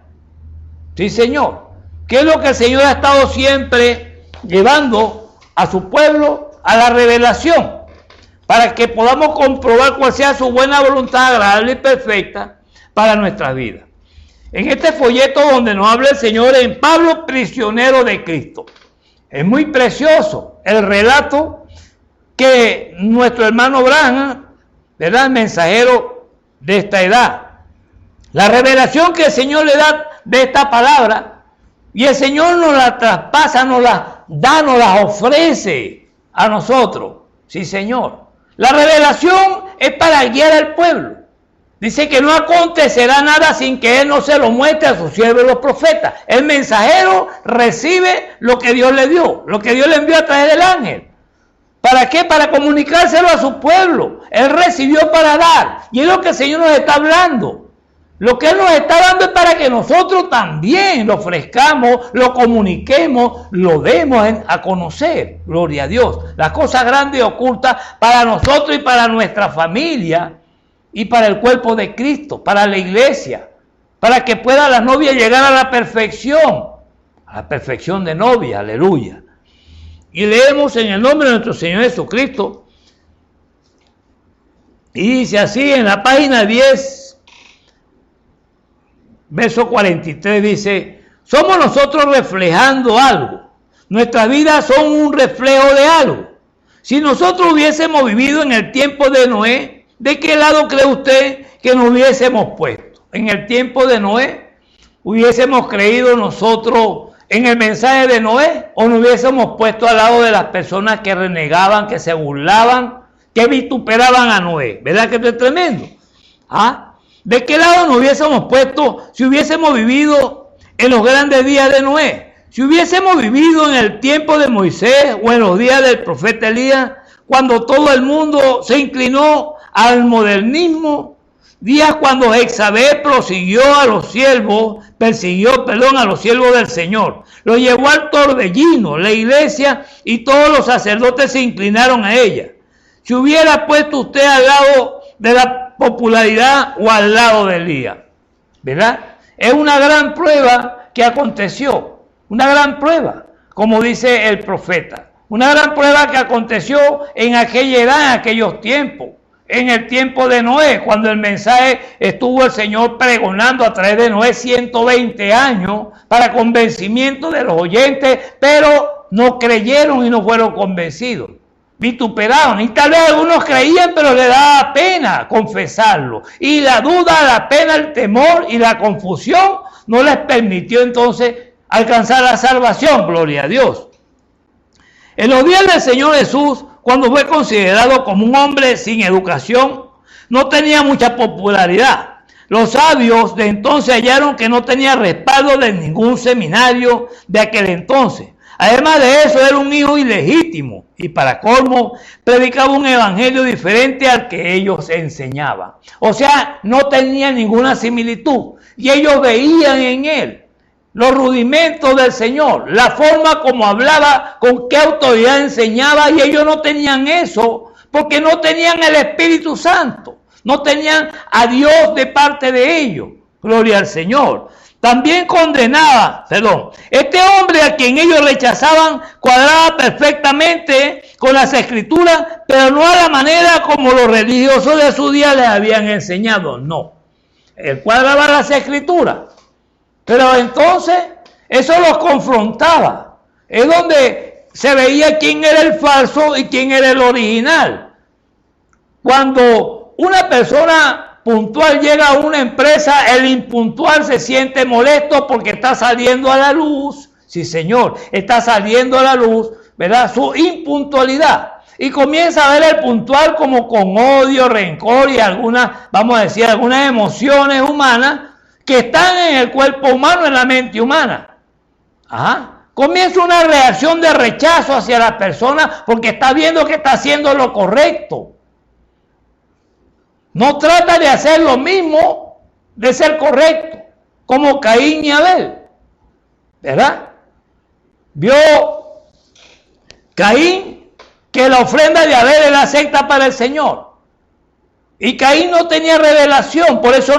Sí, Señor. ¿Qué es lo que el Señor ha estado siempre llevando a su pueblo? A la revelación. Para que podamos comprobar cuál sea su buena voluntad, agradable y perfecta para nuestras vidas. En este folleto donde nos habla el Señor en Pablo, prisionero de Cristo. Es muy precioso el relato que nuestro hermano Branham, ¿verdad? El mensajero de esta edad. La revelación que el Señor le da de esta palabra. Y el Señor nos la traspasa, nos la da, nos la ofrece a nosotros. Sí, Señor. La revelación es para guiar al pueblo. Dice que no acontecerá nada sin que Él no se lo muestre a sus siervos los profetas. El mensajero recibe lo que Dios le dio, lo que Dios le envió a través del ángel. ¿Para qué? Para comunicárselo a su pueblo. Él recibió para dar. Y es lo que el Señor nos está hablando. Lo que Él nos está dando es para que nosotros también lo ofrezcamos, lo comuniquemos, lo demos a conocer. Gloria a Dios. Las cosas grandes y ocultas para nosotros y para nuestra familia y para el cuerpo de Cristo, para la iglesia, para que pueda la novia llegar a la perfección de novia. Aleluya. Y leemos en el nombre de nuestro Señor Jesucristo. Y dice así en la página 10. Verso 43 dice, somos nosotros reflejando algo. Nuestras vidas son un reflejo de algo. Si nosotros hubiésemos vivido en el tiempo de Noé, ¿de qué lado cree usted que nos hubiésemos puesto? En el tiempo de Noé, ¿hubiésemos creído nosotros en el mensaje de Noé? ¿O nos hubiésemos puesto al lado de las personas que renegaban, que se burlaban, que vituperaban a Noé? ¿Verdad que esto es tremendo? ¿Ah? ¿De qué lado nos hubiésemos puesto si hubiésemos vivido en los grandes días de Noé? Si hubiésemos vivido en el tiempo de Moisés o en los días del profeta Elías, cuando todo el mundo se inclinó al modernismo, días cuando Jezabel persiguió a los siervos del Señor, lo llevó al torbellino, la iglesia y todos los sacerdotes se inclinaron a ella. Si hubiera puesto usted al lado de la popularidad o al lado de Elías, ¿verdad? Es una gran prueba que aconteció, una gran prueba, como dice el profeta, una gran prueba que aconteció en aquella edad, en aquellos tiempos, en el tiempo de Noé, cuando el mensaje estuvo el Señor pregonando a través de Noé 120 años para convencimiento de los oyentes, pero no creyeron y no fueron convencidos. Vituperaron, y tal vez algunos creían, pero le daba pena confesarlo, y la duda, la pena, el temor y la confusión no les permitió entonces alcanzar la salvación. Gloria a Dios. En los días del Señor Jesús, cuando fue considerado como un hombre sin educación, no tenía mucha popularidad. Los sabios de entonces hallaron que no tenía respaldo de ningún seminario de aquel entonces. Además de eso, era un hijo ilegítimo y para colmo predicaba un evangelio diferente al que ellos enseñaban. O sea, no tenía ninguna similitud y ellos veían en él los rudimentos del Señor, la forma como hablaba, con qué autoridad enseñaba, y ellos no tenían eso porque no tenían el Espíritu Santo, no tenían a Dios de parte de ellos. Gloria al Señor. También condenaba, este hombre a quien ellos rechazaban cuadraba perfectamente con las Escrituras, pero no a la manera como los religiosos de su día les habían enseñado, no. Él cuadraba las Escrituras, pero entonces eso los confrontaba. Es donde se veía quién era el falso y quién era el original. Cuando una persona puntual llega a una empresa, el impuntual se siente molesto porque está saliendo a la luz. Sí, señor, está saliendo a la luz, ¿verdad? Su impuntualidad. Y comienza a ver el puntual como con odio, rencor y algunas, vamos a decir, algunas emociones humanas que están en el cuerpo humano, en la mente humana. Comienza una reacción de rechazo hacia la persona porque está viendo que está haciendo lo correcto. No trata de hacer lo mismo, de ser correcto, como Caín y Abel, ¿verdad? Vio Caín que la ofrenda de Abel era acepta para el Señor. Y Caín no tenía revelación, por eso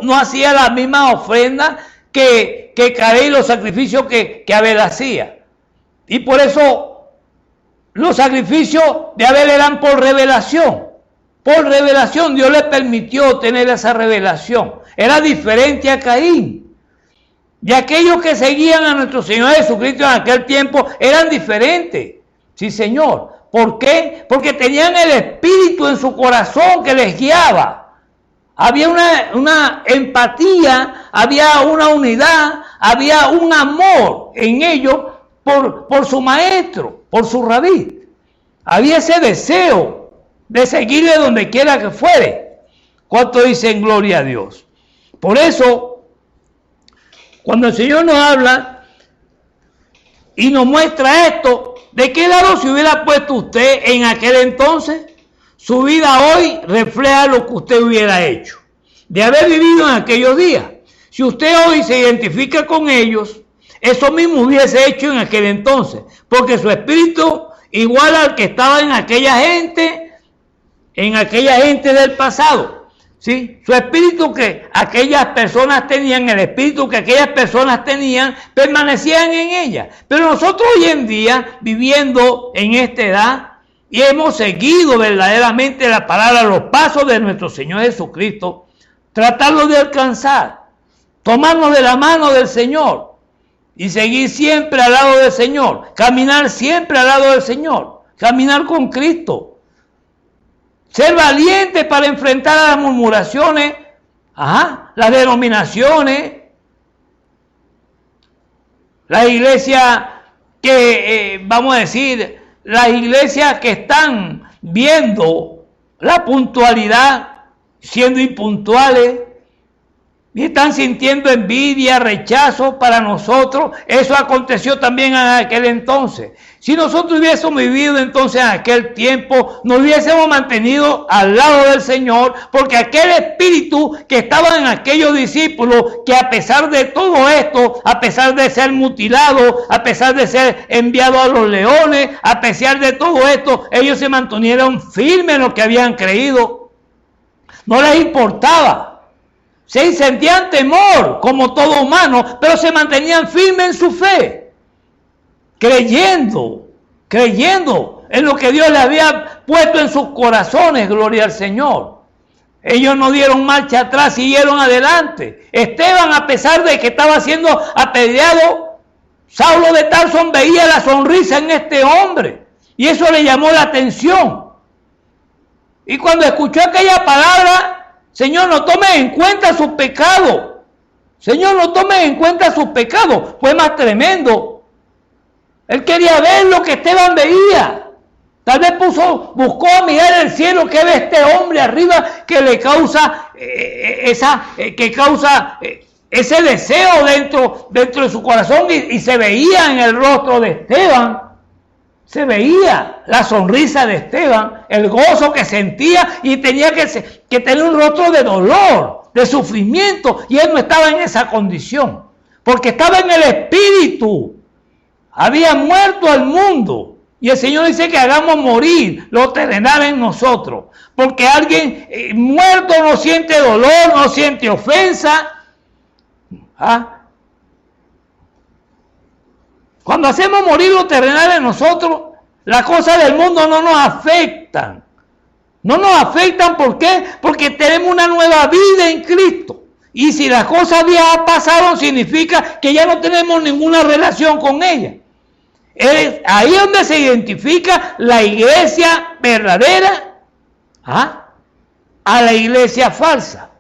no hacía la misma ofrenda que Caín, los sacrificios que Abel hacía. Y por eso los sacrificios de Abel eran por revelación. Por revelación, Dios le permitió tener esa revelación. Era diferente a Caín. Y aquellos que seguían a nuestro Señor Jesucristo en aquel tiempo eran diferentes. Sí, Señor. ¿Por qué? Porque tenían el Espíritu en su corazón que les guiaba. Había una empatía, había una unidad, había un amor en ellos por su maestro, por su rabí. Había ese deseo de seguirle donde quiera que fuere. ¿Cuánto dicen gloria a Dios? Por eso, cuando el Señor nos habla y nos muestra esto, ¿de qué lado se hubiera puesto usted en aquel entonces? Su vida hoy refleja lo que usted hubiera hecho, de haber vivido en aquellos días. Si usted hoy se identifica con ellos, eso mismo hubiese hecho en aquel entonces, porque su espíritu, igual al que estaba en aquella gente del pasado, ¿sí? Su espíritu que aquellas personas tenían, el espíritu que aquellas personas tenían, permanecían en ella. Pero nosotros hoy en día, viviendo en esta edad, y hemos seguido verdaderamente la palabra, los pasos de nuestro Señor Jesucristo, tratarlo de alcanzar, tomarnos de la mano del Señor y seguir siempre al lado del Señor, caminar siempre al lado del Señor, caminar con Cristo. Ser valiente para enfrentar a las murmuraciones, las denominaciones, las iglesias que, vamos a decir, las iglesias que están viendo la puntualidad siendo impuntuales y están sintiendo envidia, rechazo para nosotros. Eso aconteció también en aquel entonces. Si nosotros hubiésemos vivido entonces en aquel tiempo, nos hubiésemos mantenido al lado del Señor, porque aquel espíritu que estaba en aquellos discípulos, que a pesar de todo esto, a pesar de ser mutilados, a pesar de ser enviados a los leones, a pesar de todo esto, ellos se mantuvieron firmes en lo que habían creído. No les importaba. Se sentían temor como todo humano, pero se mantenían firmes en su fe, creyendo en lo que Dios le había puesto en sus corazones. Gloria al Señor. Ellos no dieron marcha atrás, siguieron adelante. Esteban, a pesar de que estaba siendo apedreado, Saulo de Tarso veía la sonrisa en este hombre y eso le llamó la atención. Y cuando escuchó aquella palabra, Señor, no tome en cuenta sus pecados. Señor, no tome en cuenta sus pecados. Fue más tremendo. Él quería ver lo que Esteban veía. Tal vez buscó a mirar el cielo, que ve este hombre arriba que le causa ese deseo dentro de su corazón y se veía en el rostro de Esteban. Se veía la sonrisa de Esteban, el gozo que sentía, y tenía que tener un rostro de dolor, de sufrimiento, y él no estaba en esa condición, porque estaba en el Espíritu. Había muerto al mundo, y el Señor dice que hagamos morir lo terrenal en nosotros, porque alguien muerto no siente dolor, no siente ofensa. Cuando hacemos morir lo terrenal en nosotros, las cosas del mundo no nos afectan. No nos afectan, ¿por qué? Porque tenemos una nueva vida en Cristo. Y si las cosas viejas pasaron, significa que ya no tenemos ninguna relación con ellas. Es ahí donde se identifica la iglesia verdadera a la iglesia falsa.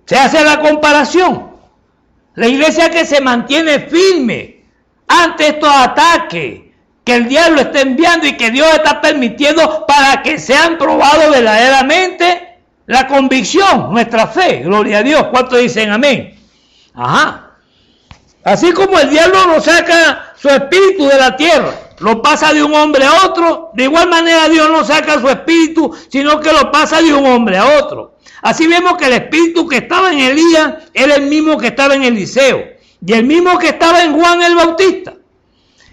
Se hace la comparación. La iglesia que se mantiene firme ante estos ataques que el diablo está enviando y que Dios está permitiendo para que sean probados verdaderamente la convicción, nuestra fe. Gloria a Dios. ¿Cuántos dicen amén? Así como el diablo no saca su espíritu de la tierra, lo pasa de un hombre a otro, de igual manera Dios no saca su espíritu, sino que lo pasa de un hombre a otro. Así vemos que el espíritu que estaba en Elías era el mismo que estaba en Eliseo, y el mismo que estaba en Juan el Bautista.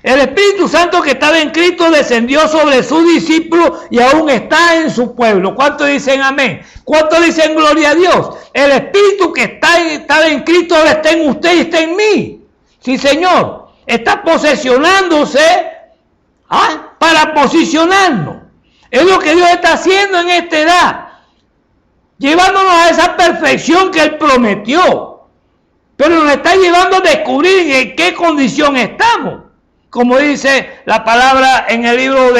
El Espíritu Santo que estaba en Cristo descendió sobre sus discípulos y aún está en su pueblo. ¿Cuántos dicen amén? ¿Cuántos dicen gloria a Dios? El Espíritu que estaba en Cristo ahora está en usted y está en mí. Sí, Señor. Está posesionándose para posicionarnos. Es lo que Dios está haciendo en esta edad, llevándonos a esa perfección que Él prometió, pero nos está llevando a descubrir en qué condición estamos, como dice la palabra en el libro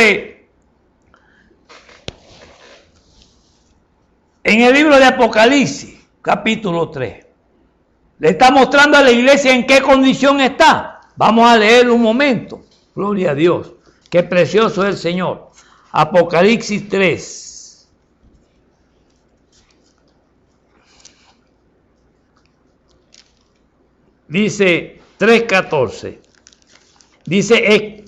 de Apocalipsis, capítulo 3. Le está mostrando a la iglesia en qué condición está. Vamos a leerlo un momento. Gloria a Dios. Qué precioso es el Señor. Apocalipsis 3. Dice 3:14. Dice,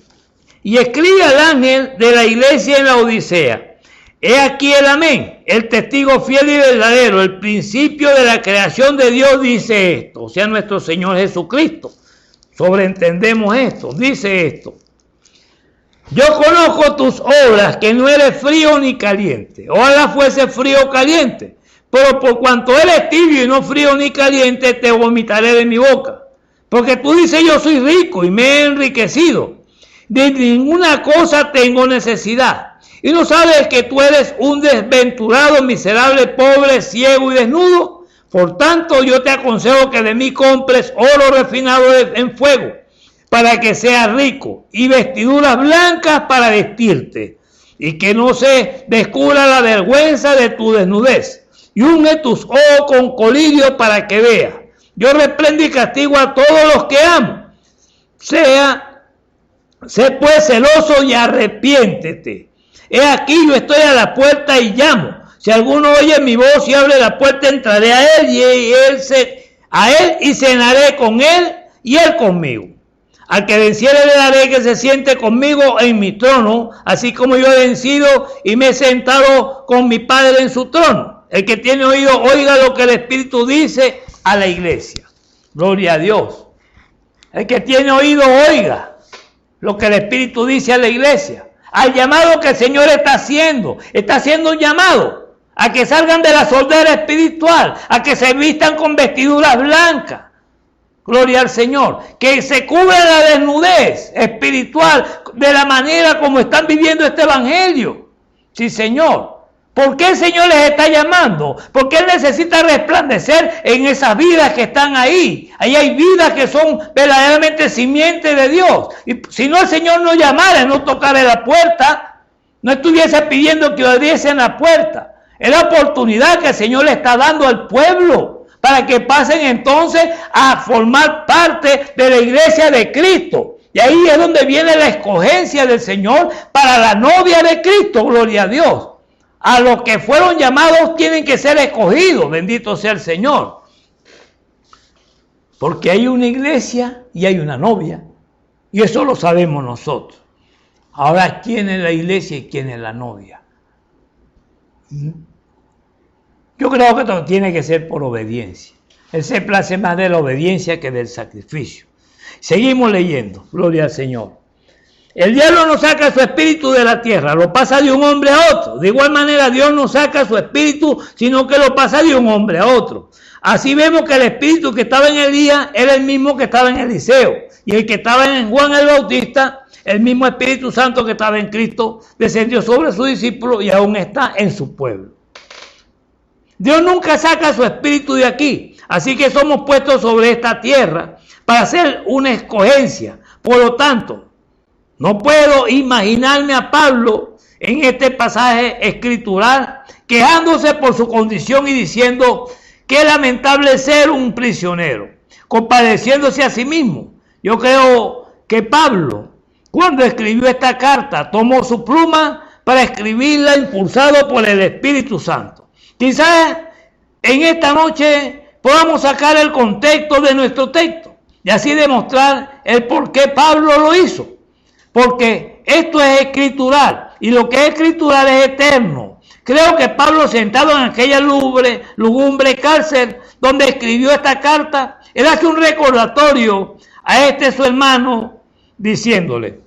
y escribe al ángel de la iglesia en la Odisea. He aquí el amén, el testigo fiel y verdadero, el principio de la creación de Dios dice esto. O sea, nuestro Señor Jesucristo. Sobreentendemos esto. Dice esto. Yo conozco tus obras, que no eres frío ni caliente. Ojalá fuese frío o caliente. Pero por cuanto eres tibio y no frío ni caliente, te vomitaré de mi boca. Porque tú dices, yo soy rico y me he enriquecido. De ninguna cosa tengo necesidad. Y no sabes que tú eres un desventurado, miserable, pobre, ciego y desnudo. Por tanto, yo te aconsejo que de mí compres oro refinado en fuego, para que seas rico, y vestiduras blancas para vestirte, y que no se descubra la vergüenza de tu desnudez. Y unge tus ojos con colirio para que veas. Yo reprendo y castigo a todos los que amo. Sé pues celoso y arrepiéntete. He aquí yo estoy a la puerta y llamo. Si alguno oye mi voz y abre la puerta, entraré a él y cenaré con él y él conmigo. Al que venciere le daré que se siente conmigo en mi trono, así como yo he vencido y me he sentado con mi Padre en su trono. El que tiene oído, oiga lo que el Espíritu dice a la iglesia. Gloria a Dios. El que tiene oído, oiga lo que el Espíritu dice a la iglesia. Al llamado que el Señor está haciendo un llamado a que salgan de la sordera espiritual, a que se vistan con vestiduras blancas. Gloria al Señor. Que se cubra la desnudez espiritual de la manera como están viviendo este evangelio. Sí, Señor. ¿Por qué el Señor les está llamando? Porque Él necesita resplandecer en esas vidas que están ahí. Ahí hay vidas que son verdaderamente simientes de Dios. Y si no, el Señor no llamara, no tocara la puerta, no estuviese pidiendo que abriesen la puerta. Es la oportunidad que el Señor le está dando al pueblo para que pasen entonces a formar parte de la iglesia de Cristo. Y ahí es donde viene la escogencia del Señor para la novia de Cristo. Gloria a Dios. A los que fueron llamados tienen que ser escogidos, bendito sea el Señor. Porque hay una iglesia y hay una novia. Y eso lo sabemos nosotros. Ahora, ¿quién es la iglesia y quién es la novia? Yo creo que esto tiene que ser por obediencia. Él se place más de la obediencia que del sacrificio. Seguimos leyendo. Gloria al Señor. El diablo no saca su espíritu de la tierra, lo pasa de un hombre a otro. De igual manera, Dios no saca su espíritu, sino que lo pasa de un hombre a otro. Así vemos que el espíritu que estaba en Elías era el mismo que estaba en Eliseo. Y el que estaba en Juan el Bautista, el mismo Espíritu Santo que estaba en Cristo, descendió sobre sus discípulos y aún está en su pueblo. Dios nunca saca su espíritu de aquí. Así que somos puestos sobre esta tierra para hacer una escogencia. Por lo tanto, no puedo imaginarme a Pablo en este pasaje escritural quejándose por su condición y diciendo que lamentable ser un prisionero, compadeciéndose a sí mismo. Yo creo que Pablo, cuando escribió esta carta, tomó su pluma para escribirla impulsado por el Espíritu Santo. Quizás en esta noche podamos sacar el contexto de nuestro texto y así demostrar el por qué Pablo lo hizo. Porque esto es escritural y lo que es escritural es eterno. Creo que Pablo, sentado en aquella lúgubre cárcel donde escribió esta carta, él hace un recordatorio a su hermano diciéndole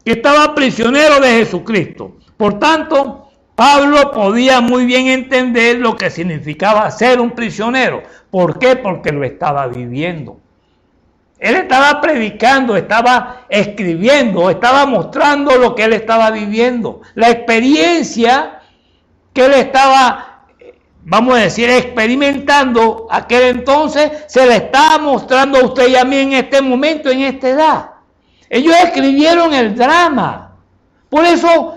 que estaba prisionero de Jesucristo. Por tanto, Pablo podía muy bien entender lo que significaba ser un prisionero. ¿Por qué? Porque lo estaba viviendo. Él estaba predicando, estaba escribiendo, estaba mostrando lo que él estaba viviendo. La experiencia que él estaba, vamos a decir, experimentando aquel entonces, se le estaba mostrando a usted y a mí en este momento, en esta edad. Ellos escribieron el drama. Por eso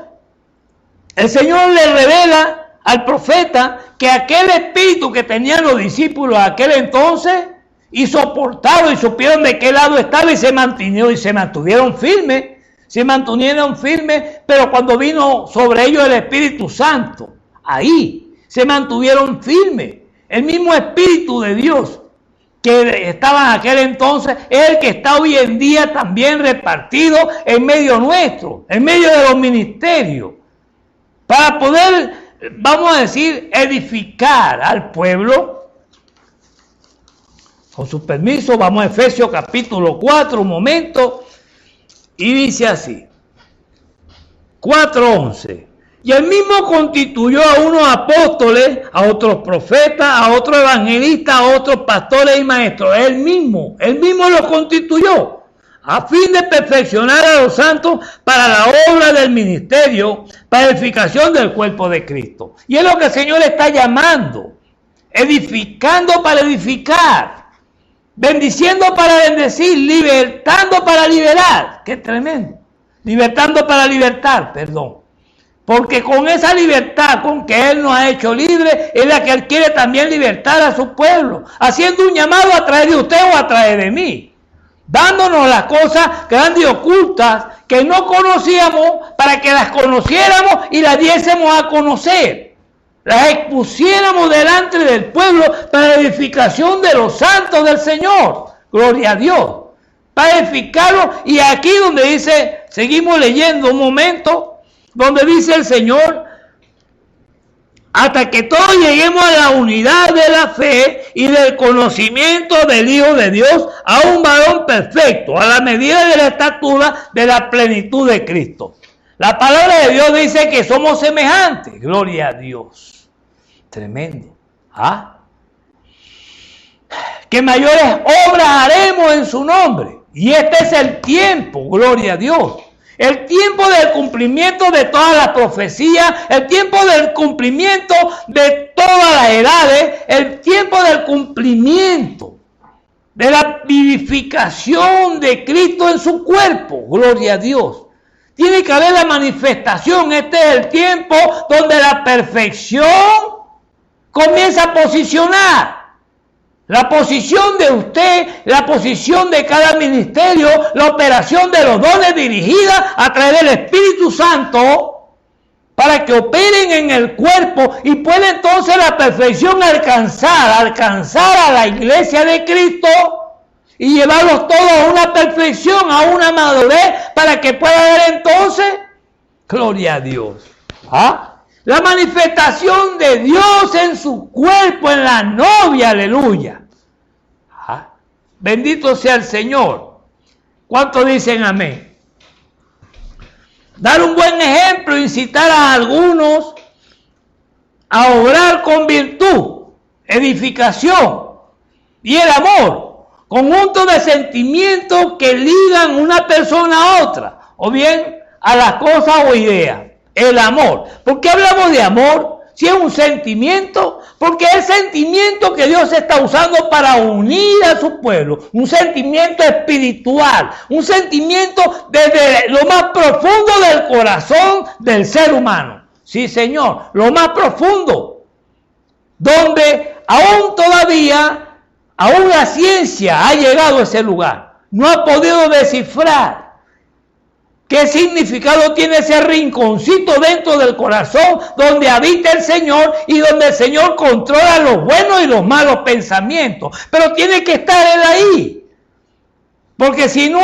el Señor le revela al profeta que aquel espíritu que tenían los discípulos aquel entonces, y soportaron y supieron de qué lado estaba y se mantuvieron firmes, pero cuando vino sobre ellos el Espíritu Santo, ahí se mantuvieron firmes. El mismo Espíritu de Dios que estaba en aquel entonces es el que está hoy en día también repartido en medio nuestro, en medio de los ministerios, para poder, vamos a decir, edificar al pueblo. Con su permiso, vamos a Efesios capítulo 4, un momento, y dice así, 4:11. Y él mismo constituyó a unos apóstoles, a otros profetas, a otros evangelistas, a otros pastores y maestros. Él mismo los constituyó, a fin de perfeccionar a los santos para la obra del ministerio, para edificación del cuerpo de Cristo. Y es lo que el Señor está llamando, edificando para edificar. Bendiciendo para bendecir, libertando para liberar. ¡Qué tremendo! Libertando para libertar, perdón. Porque con esa libertad con que Él nos ha hecho libres, es la que Él quiere también libertar a su pueblo. Haciendo un llamado a través de usted o a través de mí. Dándonos las cosas grandes y ocultas que no conocíamos para que las conociéramos y las diésemos a conocer. Las expusiéramos delante del pueblo para la edificación de los santos del Señor. Gloria a Dios. Para edificarlos. Y aquí donde dice, seguimos leyendo un momento, donde dice el Señor, hasta que todos lleguemos a la unidad de la fe y del conocimiento del Hijo de Dios, a un varón perfecto, a la medida de la estatura de la plenitud de Cristo. La palabra de Dios dice que somos semejantes. Gloria a Dios. Tremendo. Que mayores obras haremos en su nombre. Y este es el tiempo, gloria a Dios. El tiempo del cumplimiento de todas las profecías, el tiempo del cumplimiento de todas las edades, el tiempo del cumplimiento de la vivificación de Cristo en su cuerpo, gloria a Dios. Tiene que haber la manifestación. Este es el tiempo donde la perfección comienza a posicionar. La posición de usted, la posición de cada ministerio, la operación de los dones dirigida a través del Espíritu Santo para que operen en el cuerpo y pueda entonces la perfección alcanzar a la iglesia de Cristo y llevarlos todos a una perfección, a una madurez, para que pueda haber entonces, gloria a Dios, la manifestación de Dios en su cuerpo, en la novia, aleluya. Bendito sea el Señor. ¿Cuántos dicen amén? Dar un buen ejemplo, incitar a algunos a obrar con virtud, edificación y el amor, conjunto de sentimientos que ligan una persona a otra, o bien a las cosas o ideas. El amor. ¿Por qué hablamos de amor? Si es un sentimiento, porque es el sentimiento que Dios está usando para unir a su pueblo, un sentimiento espiritual, un sentimiento desde lo más profundo del corazón del ser humano. Sí, Señor, lo más profundo, donde aún la ciencia ha llegado a ese lugar, no ha podido descifrar ¿qué significado tiene ese rinconcito dentro del corazón donde habita el Señor y donde el Señor controla los buenos y los malos pensamientos? Pero tiene que estar Él ahí. Porque si no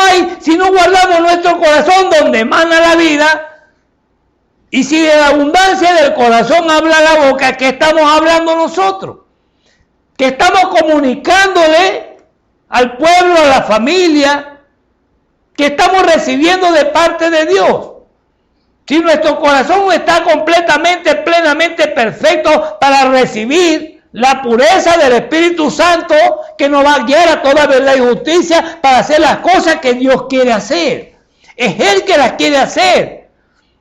guardamos nuestro corazón donde emana la vida, y si de la abundancia del corazón habla la boca, ¿qué estamos hablando nosotros? Que estamos comunicándole al pueblo, a la familia, que estamos recibiendo de parte de Dios. Si nuestro corazón está completamente, plenamente perfecto para recibir la pureza del Espíritu Santo que nos va a guiar a toda verdad y justicia para hacer las cosas que Dios quiere hacer. Es Él que las quiere hacer.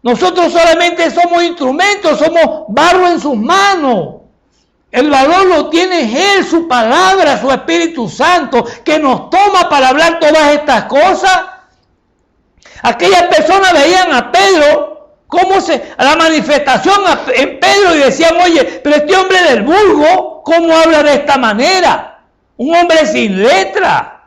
Nosotros solamente somos instrumentos, somos barro en sus manos. El valor lo tiene Él, su palabra, su Espíritu Santo, que nos toma para hablar todas estas cosas. Aquellas personas veían a Pedro, a la manifestación en Pedro y decían, oye, pero este hombre del vulgo, ¿cómo habla de esta manera? Un hombre sin letra.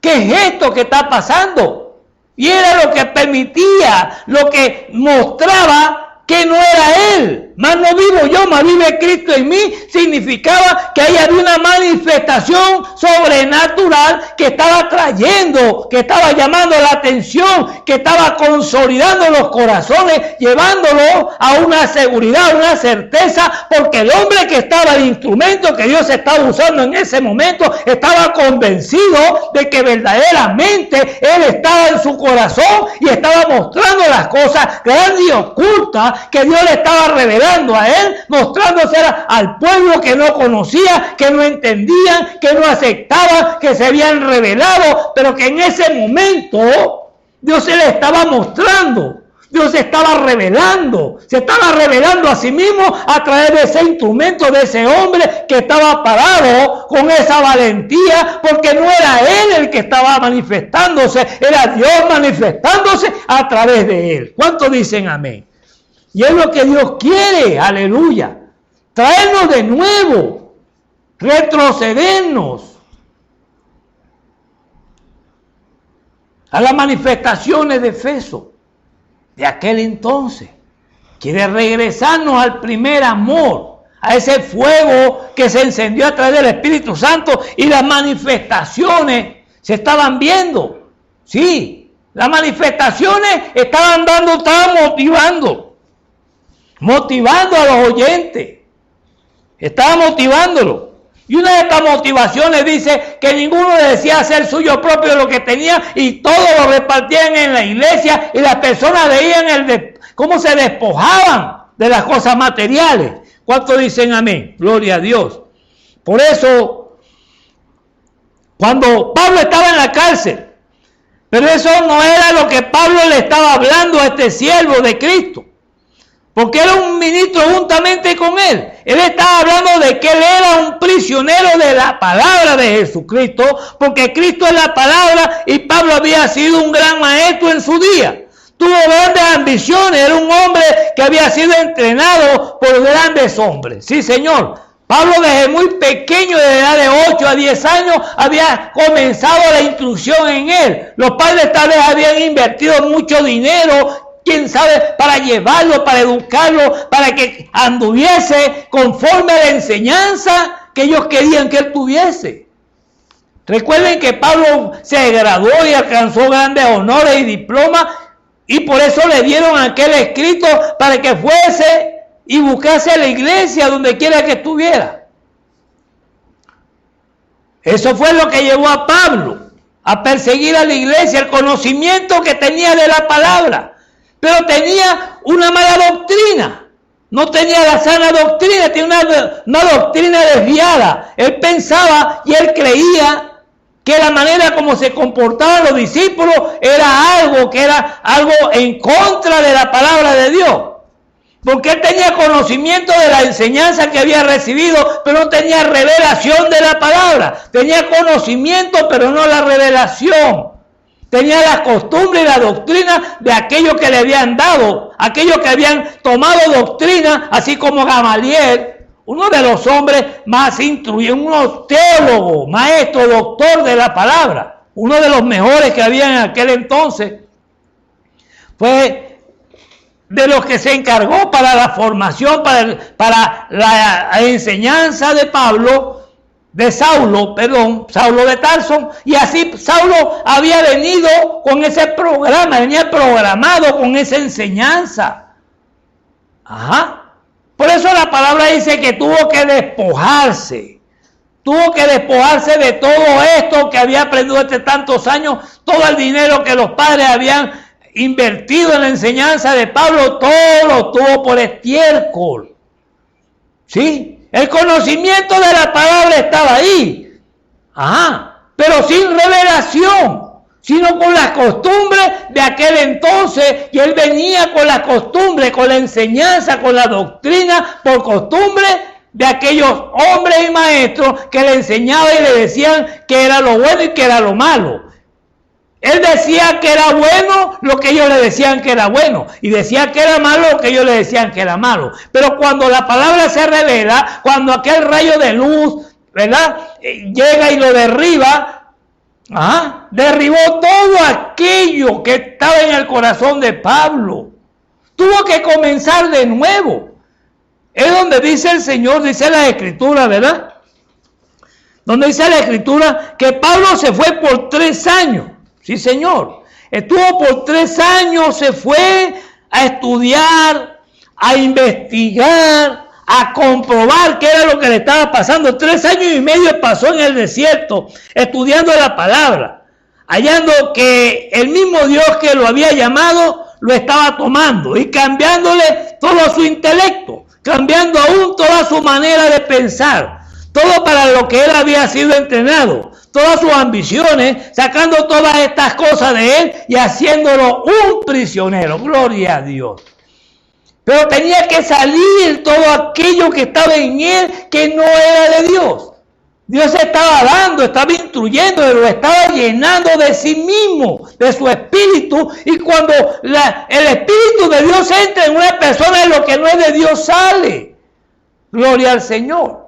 ¿Qué es esto que está pasando? Y era lo que permitía, lo que mostraba que no era Él. Más no vivo yo, más vive Cristo en mí. Significaba que ahí había una manifestación sobrenatural que estaba trayendo, que estaba llamando la atención, que estaba consolidando los corazones, llevándolo a una seguridad, una certeza, porque el hombre que estaba, el instrumento que Dios estaba usando en ese momento, estaba convencido de que verdaderamente Él estaba en su corazón y estaba mostrando las cosas grandes y ocultas que Dios le estaba revelando a él, mostrándose al pueblo que no conocía, que no entendían, que no aceptaban, que se habían revelado, pero que en ese momento Dios se le estaba mostrando. Dios se estaba revelando a sí mismo a través de ese instrumento, de ese hombre que estaba parado con esa valentía, porque no era él el que estaba manifestándose, era Dios manifestándose a través de él. ¿Cuántos dicen amén? Y es lo que Dios quiere, aleluya, traernos de nuevo, retrocedernos a las manifestaciones de Efeso de aquel entonces. Quiere regresarnos al primer amor, a ese fuego que se encendió a través del Espíritu Santo, y las manifestaciones se estaban viendo. Sí, las manifestaciones estaban motivando a los oyentes. Estaba motivándolo. Y una de estas motivaciones dice que ninguno le decía hacer suyo propio lo que tenía, y todo lo repartían en la iglesia, y las personas veían cómo se despojaban de las cosas materiales. ¿Cuántos dicen amén? Gloria a Dios. Por eso, cuando Pablo estaba en la cárcel, pero eso no era lo que Pablo le estaba hablando a este siervo de Cristo, porque era un ministro juntamente con él. Él estaba hablando de que él era un prisionero de la palabra de Jesucristo, porque Cristo es la palabra, y Pablo había sido un gran maestro en su día. Tuvo grandes ambiciones, era un hombre que había sido entrenado por grandes hombres. Sí, Señor. Pablo desde muy pequeño, de edad de 8 a 10 años, había comenzado la instrucción en él. Los padres tal vez habían invertido mucho dinero quién sabe, para llevarlo, para educarlo, para que anduviese conforme a la enseñanza que ellos querían que él tuviese. Recuerden que Pablo se graduó y alcanzó grandes honores y diplomas, y por eso le dieron aquel escrito para que fuese y buscase a la iglesia donde quiera que estuviera. Eso fue lo que llevó a Pablo a perseguir a la iglesia, el conocimiento que tenía de la palabra, pero tenía una mala doctrina, no tenía la sana doctrina, tenía una doctrina desviada. Él pensaba y él creía que la manera como se comportaban los discípulos era algo en contra de la palabra de Dios. Porque él tenía conocimiento de la enseñanza que había recibido, pero no tenía revelación de la palabra. Tenía conocimiento, pero no la revelación. Tenía la costumbre y la doctrina de aquellos que le habían dado, aquellos que habían tomado doctrina, así como Gamaliel, uno de los hombres más instruidos, un teólogo, maestro, doctor de la palabra, uno de los mejores que había en aquel entonces, fue de los que se encargó para la formación, para la enseñanza de Saulo de Tarso, y así Saulo había venido con ese programa, venía programado con esa enseñanza. Por eso la palabra dice que tuvo que despojarse de todo esto que había aprendido desde tantos años, todo el dinero que los padres habían invertido en la enseñanza de Pablo, todo lo tuvo por estiércol. ¿Sí? El conocimiento de la palabra estaba ahí. Pero sin revelación, sino con las costumbres de aquel entonces, y él venía con las costumbres, con la enseñanza, con la doctrina, por costumbre de aquellos hombres y maestros que le enseñaban y le decían que era lo bueno y que era lo malo. Él decía que era bueno lo que ellos le decían que era bueno, y decía que era malo lo que ellos le decían que era malo. Pero cuando la palabra se revela, cuando aquel rayo de luz, ¿verdad?, llega y lo derriba, derribó todo aquello que estaba en el corazón de Pablo. Tuvo que comenzar de nuevo. Es donde dice el Señor, dice la Escritura, ¿verdad? Donde dice la Escritura que Pablo se fue por 3 años. Sí, Señor. Estuvo por 3 años, se fue a estudiar, a investigar, a comprobar qué era lo que le estaba pasando. 3 años y medio pasó en el desierto, estudiando la palabra, hallando que el mismo Dios que lo había llamado, lo estaba tomando y cambiándole todo su intelecto, cambiando aún toda su manera de pensar, todo para lo que él había sido entrenado, todas sus ambiciones, sacando todas estas cosas de él y haciéndolo un prisionero. Gloria a Dios. Pero tenía que salir todo aquello que estaba en él que no era de Dios. Dios estaba dando, estaba instruyendo, lo estaba llenando de sí mismo, de su espíritu. Y cuando el espíritu de Dios entra en una persona, lo que no es de Dios sale. Gloria al Señor.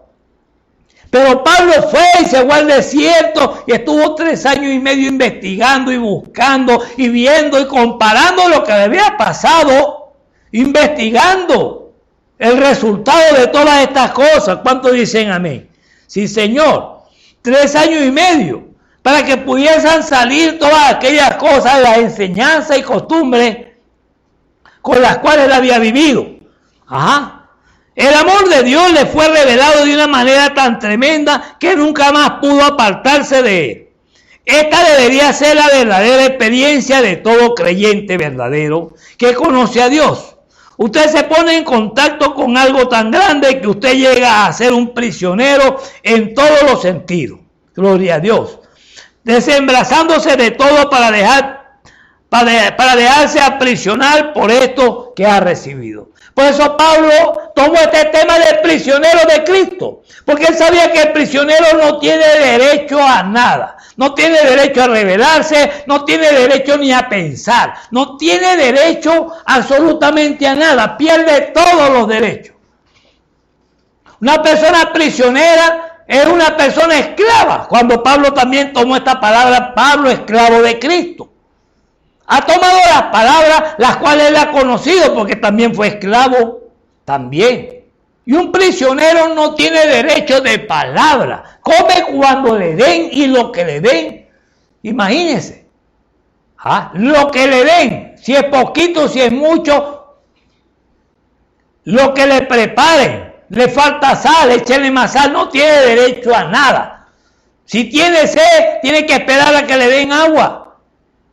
Pero Pablo fue y se fue al desierto y estuvo 3 años y medio investigando y buscando y viendo y comparando lo que le había pasado, investigando el resultado de todas estas cosas. ¿Cuántos dicen amén? Sí, Señor. 3 años y medio para que pudiesen salir todas aquellas cosas, las enseñanzas y costumbres con las cuales él había vivido. El amor de Dios le fue revelado de una manera tan tremenda que nunca más pudo apartarse de él. Esta debería ser la verdadera experiencia de todo creyente verdadero que conoce a Dios. Usted se pone en contacto con algo tan grande que usted llega a ser un prisionero en todos los sentidos. Gloria a Dios. Desembrazándose de todo para dejarse aprisionar por esto que ha recibido. Por eso Pablo tomó este tema del prisionero de Cristo, porque él sabía que el prisionero no tiene derecho a nada, no tiene derecho a rebelarse, no tiene derecho ni a pensar, no tiene derecho absolutamente a nada, pierde todos los derechos. Una persona prisionera es una persona esclava. Cuando Pablo también tomó esta palabra, Pablo esclavo de Cristo. Ha tomado las palabras las cuales él ha conocido, porque también fue esclavo, también. Y un prisionero no tiene derecho de palabra, come cuando le den y lo que le den. Imagínense, lo que le den, si es poquito, si es mucho, lo que le preparen, le falta sal, échenle más sal, no tiene derecho a nada. Si tiene sed, tiene que esperar a que le den agua,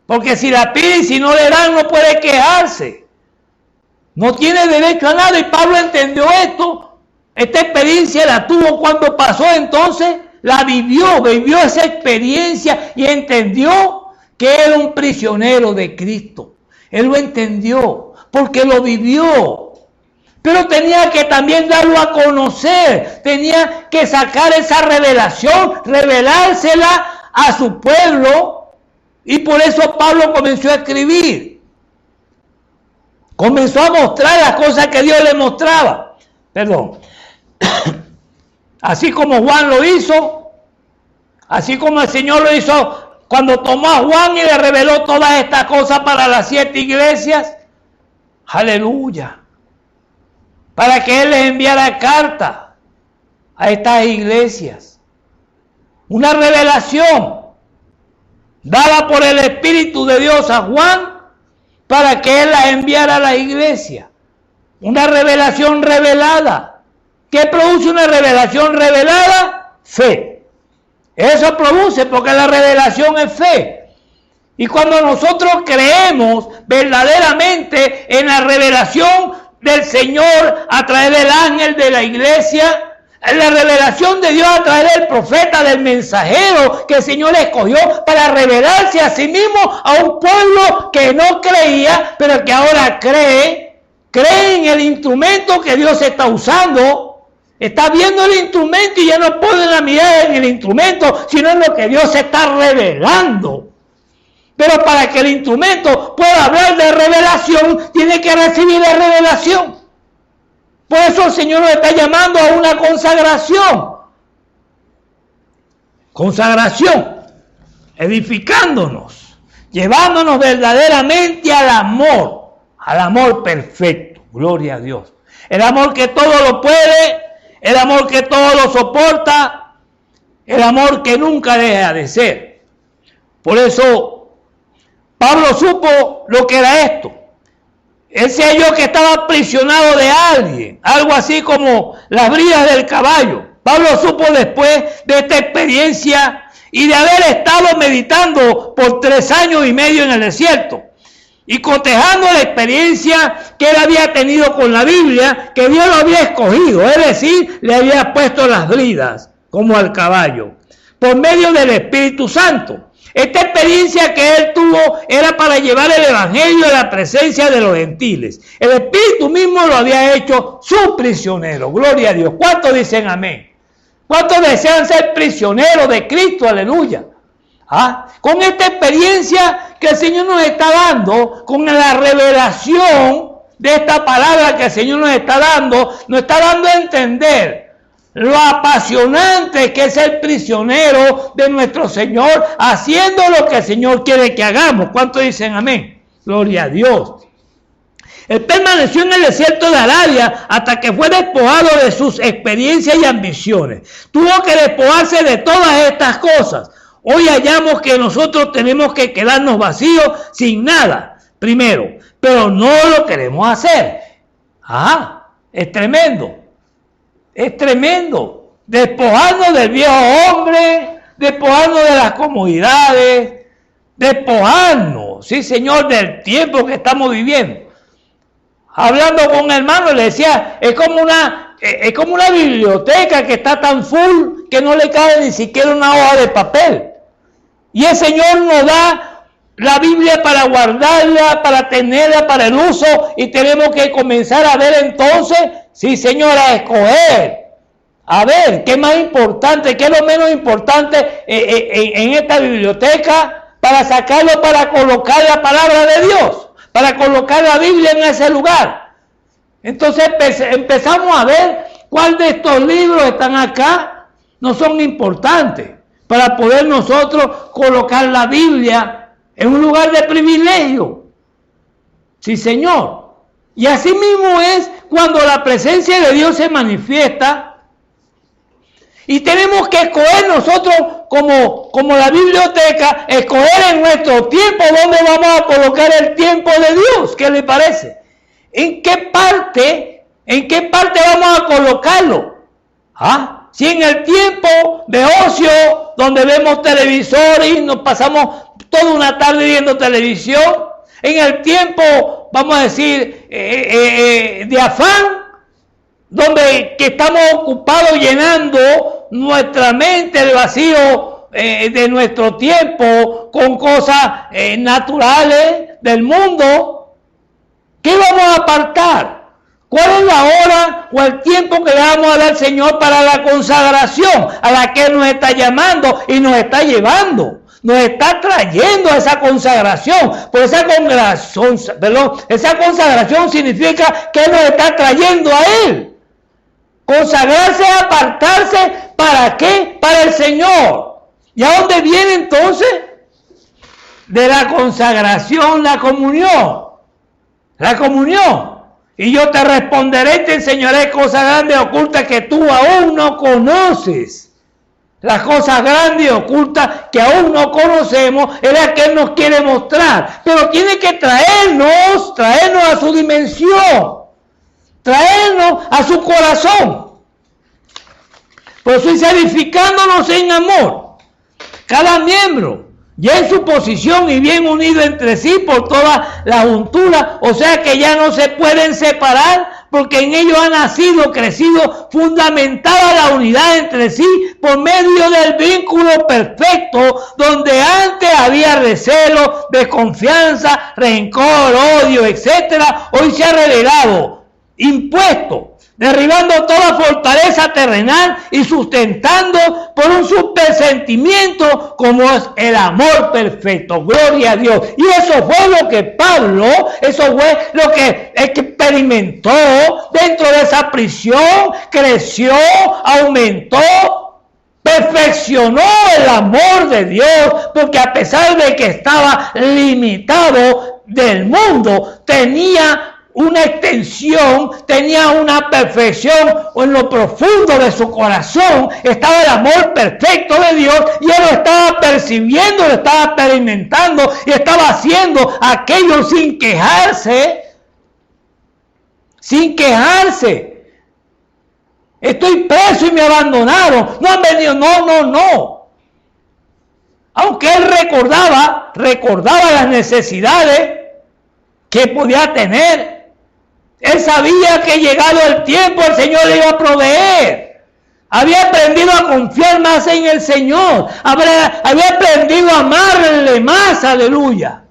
porque si la pide y si no le dan, no puede quejarse. No tiene derecho a nada, y Pablo entendió esto. Esta experiencia la tuvo cuando pasó, entonces la vivió esa experiencia y entendió que era un prisionero de Cristo. Él lo entendió porque lo vivió. Pero tenía que también darlo a conocer, tenía que sacar esa revelación, revelársela a su pueblo, y por eso Pablo comenzó a escribir. Comenzó a mostrar las cosas que Dios le mostraba. Perdón. Así como Juan lo hizo, así como el Señor lo hizo cuando tomó a Juan y le reveló todas estas cosas para las 7 iglesias. Aleluya. Para que Él les enviara carta a estas iglesias. Una revelación dada por el Espíritu de Dios a Juan para que Él las enviara a la iglesia. Una revelación revelada. ¿Qué produce una revelación revelada? Fe. Eso produce porque la revelación es fe. Y cuando nosotros creemos verdaderamente en la revelación del Señor a través del ángel de la iglesia, la revelación de Dios a través del profeta, del mensajero que el Señor escogió para revelarse a sí mismo a un pueblo que no creía, pero que ahora cree en el instrumento que Dios está usando, está viendo el instrumento y ya no pone la mirada en el instrumento, sino en lo que Dios está revelando. Pero para que el instrumento pueda hablar de revelación, tiene que recibir la revelación. Por eso el Señor nos está llamando a una consagración. Consagración, edificándonos, llevándonos verdaderamente al amor perfecto. Gloria a Dios. El amor que todo lo puede, el amor que todo lo soporta, el amor que nunca deja de ser. Por eso Pablo supo lo que era esto. Él se halló que estaba aprisionado de alguien, algo así como las bridas del caballo. Pablo supo después de esta experiencia y de haber estado meditando por 3 años y medio en el desierto y cotejando la experiencia que él había tenido con la Biblia, que Dios lo había escogido, es decir, le había puesto las bridas como al caballo, por medio del Espíritu Santo. Esta experiencia que él tuvo era para llevar el evangelio a la presencia de los gentiles. El Espíritu mismo lo había hecho su prisionero. Gloria a Dios. ¿Cuántos dicen amén? ¿Cuántos desean ser prisioneros de Cristo? Aleluya. Con esta experiencia que el Señor nos está dando, con la revelación de esta palabra que el Señor nos está dando a entender lo apasionante que es el prisionero de nuestro Señor, haciendo lo que el Señor quiere que hagamos. ¿Cuántos dicen amén? Gloria a Dios. Él permaneció en el desierto de Arabia hasta que fue despojado de sus experiencias y ambiciones. Tuvo que despojarse de todas estas cosas. Hoy hallamos que nosotros tenemos que quedarnos vacíos sin nada, primero, pero no lo queremos hacer. Es tremendo. Es tremendo. Despojarnos del viejo hombre, despojarnos de las comodidades, despojarnos, sí Señor, del tiempo que estamos viviendo. Hablando con un hermano, le decía, es como una biblioteca que está tan full que no le cabe ni siquiera una hoja de papel. Y el Señor nos da la Biblia para guardarla, para tenerla para el uso, y tenemos que comenzar a ver entonces, sí Señor, a escoger, a ver qué es más importante, qué es lo menos importante en esta biblioteca, para sacarlo, para colocar la palabra de Dios, para colocar la Biblia en ese lugar. Entonces empezamos a ver cuál de estos libros están acá, no son importantes, para poder nosotros colocar la Biblia en un lugar de privilegio. Sí, Señor. Y así mismo es cuando la presencia de Dios se manifiesta. Y tenemos que escoger nosotros como la biblioteca, escoger en nuestro tiempo dónde vamos a colocar el tiempo de Dios. ¿Qué le parece? ¿En qué parte vamos a colocarlo? ¿Ah? Si en el tiempo de ocio, donde vemos televisor y nos pasamos toda una tarde viendo televisión, en el tiempo, vamos a decir, de afán, donde que estamos ocupados llenando nuestra mente, el vacío de nuestro tiempo con cosas naturales del mundo, ¿qué vamos a apartar? ¿Cuál es la hora o el tiempo que le vamos a dar al Señor para la consagración a la que Él nos está llamando y nos está llevando? Nos está trayendo a esa consagración. Pues esa consagración significa que Él nos está trayendo a Él. Consagrarse, apartarse, ¿para qué? Para el Señor. ¿Y a dónde viene entonces? De la consagración, la comunión. La comunión. Y yo te responderé y te enseñaré cosas grandes y ocultas que tú aún no conoces. Las cosas grandes y ocultas que aún no conocemos es la que Él nos quiere mostrar. Pero tiene que traernos a su dimensión. Traernos a su corazón. Por eso dice, edificándonos en amor. Cada miembro ya en su posición y bien unido entre sí por toda la juntura. O sea que ya no se pueden separar porque en ellos ha nacido, crecido, fundamentada la unidad entre sí por medio del vínculo perfecto donde antes había recelo, desconfianza, rencor, odio, etcétera. Hoy se ha revelado, impuesto, derribando toda fortaleza terrenal y sustentando por un supersentimiento como es el amor perfecto. Gloria a Dios. Y eso fue lo que Pablo, eso fue lo que experimentó dentro de esa prisión, creció, aumentó, perfeccionó el amor de Dios, porque a pesar de que estaba limitado del mundo, tenía una extensión, tenía una perfección en lo profundo de su corazón, estaba el amor perfecto de Dios y él lo estaba percibiendo, lo estaba experimentando y estaba haciendo aquello sin quejarse. Estoy preso y me abandonaron, no han venido, no. Aunque él recordaba las necesidades que podía tener. Él sabía que llegado el tiempo el Señor le iba a proveer. Había aprendido a confiar más en el Señor. Había aprendido a amarle más, aleluya.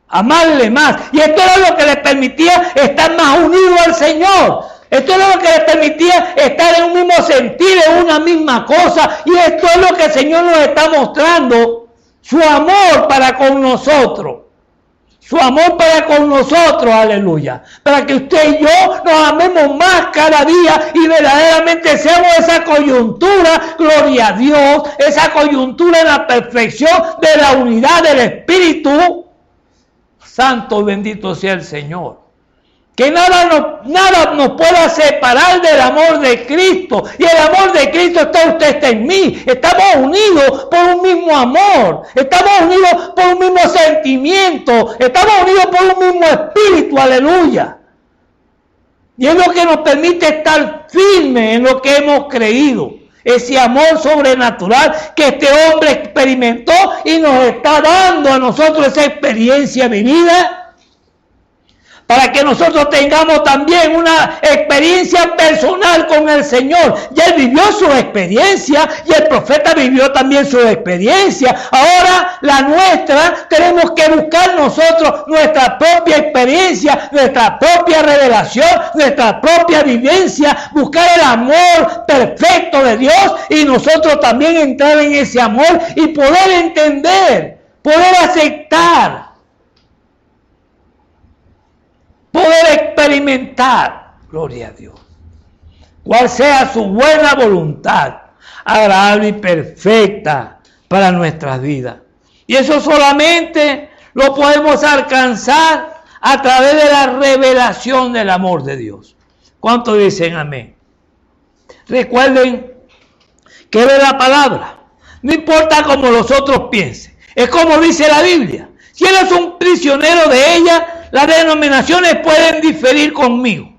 Amarle más. Y esto era lo que le permitía estar más unido al Señor. Esto es lo que le permitía estar en un mismo sentir, en una misma cosa. Y esto es lo que el Señor nos está mostrando. Su amor para con nosotros. Su amor para con nosotros, aleluya. Para que usted y yo nos amemos más cada día y verdaderamente seamos esa coyuntura, gloria a Dios, esa coyuntura en la perfección de la unidad del Espíritu. Santo y bendito sea el Señor. Que nada nos pueda separar del amor de Cristo. Y el amor de Cristo está en mí. Estamos unidos por un mismo amor. Estamos unidos por un mismo sentimiento. Estamos unidos por un mismo espíritu. Aleluya. Y es lo que nos permite estar firmes en lo que hemos creído. Ese amor sobrenatural que este hombre experimentó y nos está dando a nosotros esa experiencia vivida. Para que nosotros tengamos también una experiencia personal con el Señor. Ya él vivió su experiencia y el profeta vivió también su experiencia. Ahora la nuestra, tenemos que buscar nosotros nuestra propia experiencia, nuestra propia revelación, nuestra propia vivencia, buscar el amor perfecto de Dios y nosotros también entrar en ese amor y poder entender, poder aceptar, poder experimentar, gloria a Dios, cuál sea su buena voluntad, agradable y perfecta para nuestras vidas. Y eso solamente lo podemos alcanzar a través de la revelación del amor de Dios. ¿Cuántos dicen amén? Recuerden que es la palabra. No importa cómo los otros piensen. Es como dice la Biblia. Si eres un prisionero de ella, las denominaciones pueden diferir conmigo.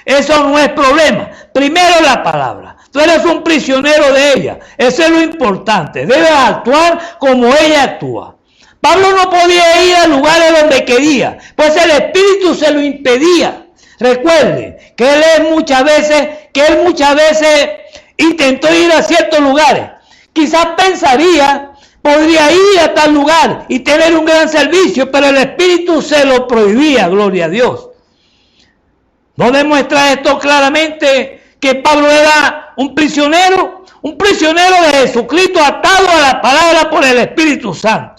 Eso no es problema. Primero la palabra. Tú eres un prisionero de ella. Eso es lo importante. Debes actuar como ella actúa. Pablo no podía ir a lugares donde quería, pues el Espíritu se lo impedía. Recuerden que él muchas veces intentó ir a ciertos lugares. Quizás pensaría, podría ir a tal lugar y tener un gran servicio, pero el Espíritu se lo prohibía, gloria a Dios. ¿No demuestra esto claramente que Pablo era un prisionero de Jesucristo atado a la palabra por el Espíritu Santo?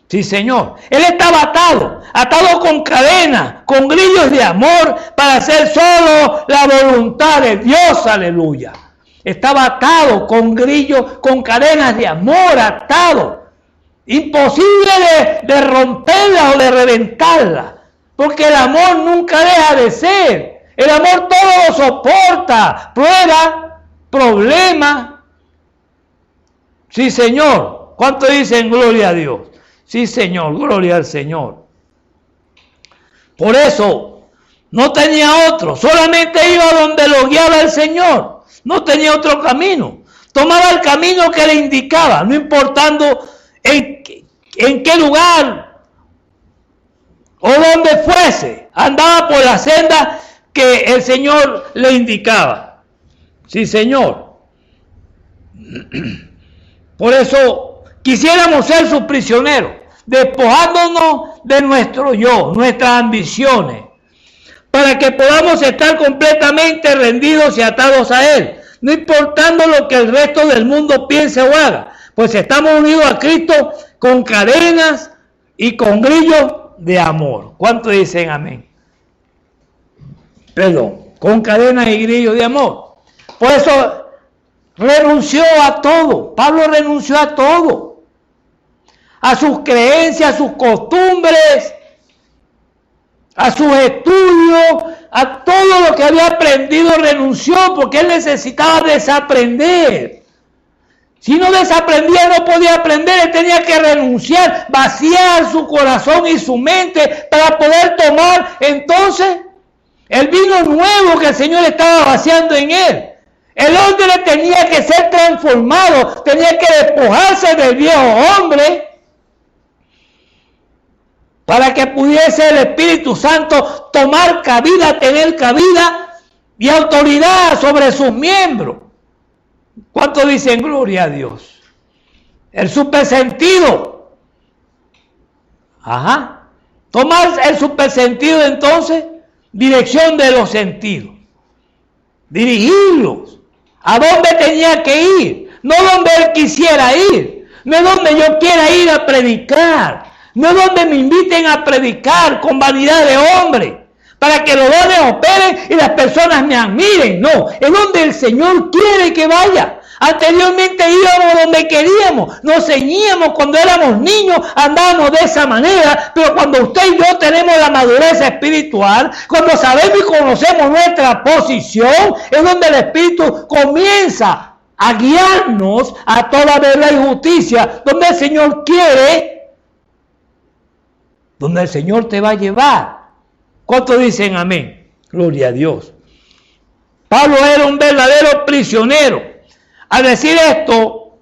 Sí, Señor. Él estaba atado con cadenas, con grillos de amor para hacer solo la voluntad de Dios, aleluya. Estaba atado con grillos, con cadenas de amor, atado. Imposible de romperla o de reventarla, porque el amor nunca deja de ser. El amor todo lo soporta, prueba, problema. Sí, Señor. ¿Cuánto dicen gloria a Dios? Sí, Señor, gloria al Señor. Por eso, no tenía otro, solamente iba donde lo guiaba el Señor. No tenía otro camino. Tomaba el camino que le indicaba, no importando en qué lugar o dónde fuese. Andaba por la senda que el Señor le indicaba. Sí, Señor. Por eso quisiéramos ser sus prisioneros, despojándonos de nuestro yo, nuestras ambiciones, para que podamos estar completamente rendidos y atados a Él, no importando lo que el resto del mundo piense o haga, pues estamos unidos a Cristo con cadenas y con grillos de amor. ¿Cuántos dicen amén? Perdón, con cadenas y grillos de amor. Por eso renunció a todo. Pablo renunció a todo. A sus creencias, a sus costumbres, a sus estudios, a todo lo que había aprendido renunció, porque él necesitaba desaprender. Si no desaprendía, no podía aprender, él tenía que renunciar, vaciar su corazón y su mente para poder tomar entonces el vino nuevo que el Señor estaba vaciando en él. El hombre tenía que ser transformado, tenía que despojarse del viejo hombre para que pudiese el Espíritu Santo tomar cabida, tener cabida y autoridad sobre sus miembros. ¿Cuántos dicen gloria a Dios? El supersentido. Tomar el supersentido entonces, dirección de los sentidos. Dirigirlos. ¿A dónde tenía que ir? No donde él quisiera ir. No es donde yo quiera ir a predicar. No es donde me inviten a predicar con vanidad de hombre, para que los dones operen y las personas me admiren. No, es donde el Señor quiere que vaya. Anteriormente íbamos donde queríamos, nos ceñíamos cuando éramos niños, andábamos de esa manera, pero cuando usted y yo tenemos la madurez espiritual, cuando sabemos y conocemos nuestra posición, es donde el Espíritu comienza a guiarnos a toda verdad y justicia, donde el Señor quiere, donde el Señor te va a llevar. ¿Cuántos dicen amén? Gloria a Dios. Pablo era un verdadero prisionero. Al decir esto,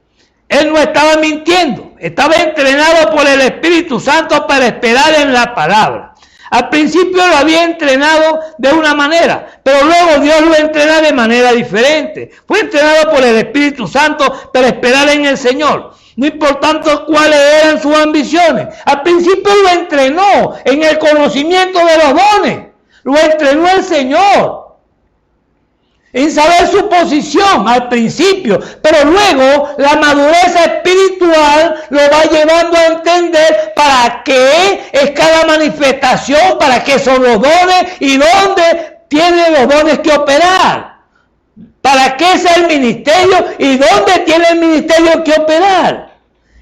él no estaba mintiendo, estaba entrenado por el Espíritu Santo para esperar en la palabra. Al principio lo había entrenado de una manera, pero luego Dios lo entrena de manera diferente. Fue entrenado por el Espíritu Santo para esperar en el Señor, no importando cuáles eran sus ambiciones. Al principio lo entrenó en el conocimiento de los dones, lo entrenó el Señor en saber su posición al principio, pero luego la madurez espiritual lo va llevando a entender para qué es cada manifestación, para qué son los dones y dónde tiene los dones que operar, para qué es el ministerio y dónde tiene el ministerio que operar.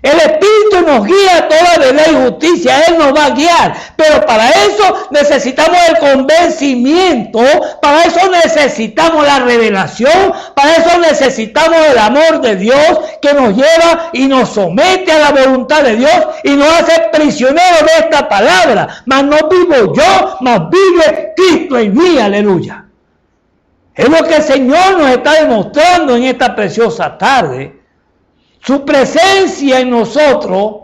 El Espíritu nos guía a toda verdad y justicia. Él nos va a guiar. Pero para eso necesitamos el convencimiento. Para eso necesitamos la revelación. Para eso necesitamos el amor de Dios que nos lleva y nos somete a la voluntad de Dios y nos hace prisioneros de esta palabra. Mas no vivo yo, mas vive Cristo en mí. Aleluya. Es lo que el Señor nos está demostrando en esta preciosa tarde. Su presencia en nosotros,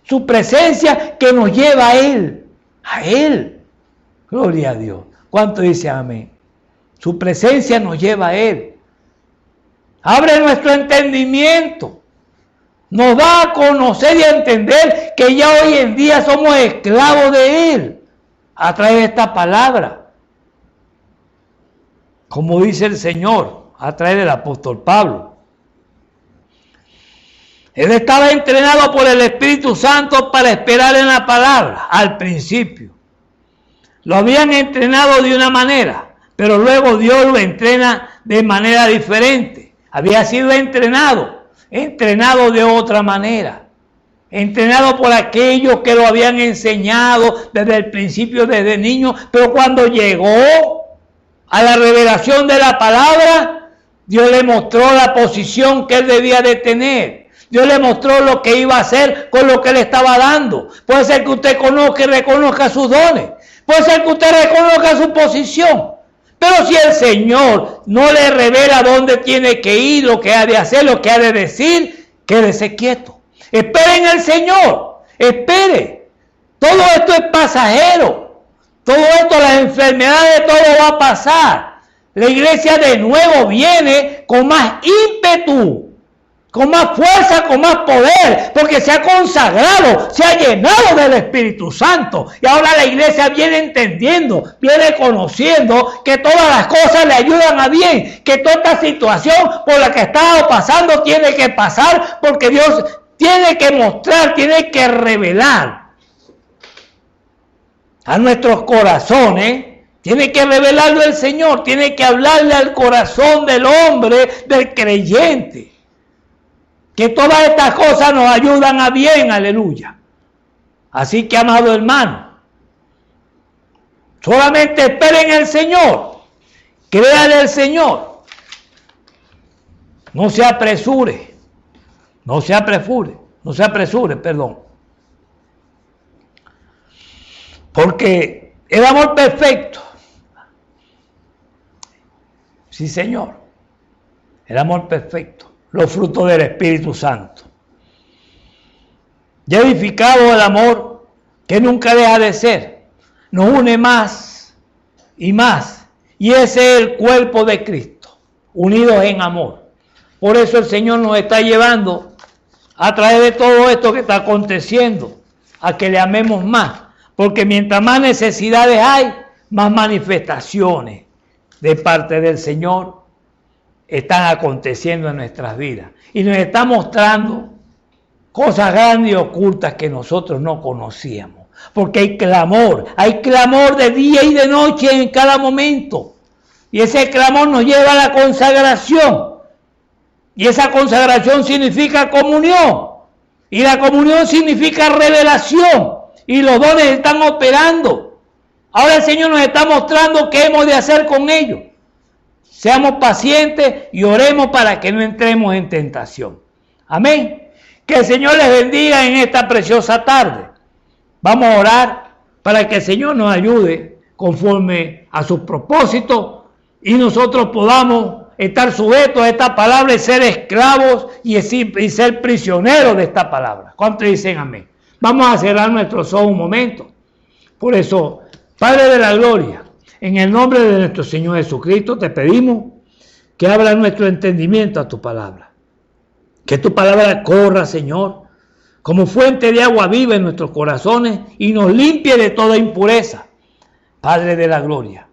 su presencia que nos lleva a Él, a Él. Gloria a Dios. ¿Cuánto dice amén? Su presencia nos lleva a Él. Abre nuestro entendimiento. Nos da a conocer y a entender que ya hoy en día somos esclavos de Él a través de esta palabra. Como dice el Señor a través del apóstol Pablo. Él estaba entrenado por el Espíritu Santo para esperar en la palabra al principio. Lo habían entrenado de una manera, pero luego Dios lo entrena de manera diferente. Había sido entrenado de otra manera. Entrenado por aquellos que lo habían enseñado desde el principio, desde niño, pero cuando llegó a la revelación de la palabra, Dios le mostró la posición que él debía de tener. Dios le mostró lo que iba a hacer con lo que le estaba dando. Puede ser que usted conozca y reconozca sus dones. Puede ser que usted reconozca su posición. Pero si el Señor no le revela dónde tiene que ir, lo que ha de hacer, lo que ha de decir, quédese quieto. Espere en el Señor. Espere. Todo esto es pasajero. Todo esto, las enfermedades, todo va a pasar. La iglesia de nuevo viene con más ímpetu, con más fuerza, con más poder, porque se ha consagrado, se ha llenado del Espíritu Santo. Y ahora la iglesia viene entendiendo, viene conociendo que todas las cosas le ayudan a bien, que toda esta situación por la que estaba pasando tiene que pasar, porque Dios tiene que mostrar, tiene que revelar a nuestros corazones. Tiene que revelarlo el Señor, tiene que hablarle al corazón del hombre, del creyente. Que todas estas cosas nos ayudan a bien, aleluya. Así que, amado hermano, solamente esperen en el Señor, créale al Señor. No se apresure, perdón. Porque el amor perfecto, sí Señor, el amor perfecto, los frutos del Espíritu Santo. Ya edificado el amor, que nunca deja de ser, nos une más y más. Y ese es el cuerpo de Cristo, unidos en amor. Por eso el Señor nos está llevando a través de todo esto que está aconteciendo, a que le amemos más. Porque mientras más necesidades hay, más manifestaciones de parte del Señor están aconteciendo en nuestras vidas. Y nos está mostrando cosas grandes y ocultas que nosotros no conocíamos. Porque hay clamor de día y de noche en cada momento. Y ese clamor nos lleva a la consagración. Y esa consagración significa comunión. Y la comunión significa revelación. Y los dones están operando. Ahora el Señor nos está mostrando qué hemos de hacer con ellos. Seamos pacientes y oremos para que no entremos en tentación. Amén. Que el Señor les bendiga en esta preciosa tarde. Vamos a orar para que el Señor nos ayude conforme a sus propósitos y nosotros podamos estar sujetos a esta palabra y ser esclavos y ser prisioneros de esta palabra. ¿Cuántos dicen amén? Vamos a cerrar nuestros ojos un momento. Por eso, Padre de la gloria, en el nombre de nuestro Señor Jesucristo, te pedimos que abra nuestro entendimiento a tu palabra. Que tu palabra corra, Señor, como fuente de agua viva en nuestros corazones y nos limpie de toda impureza. Padre de la gloria,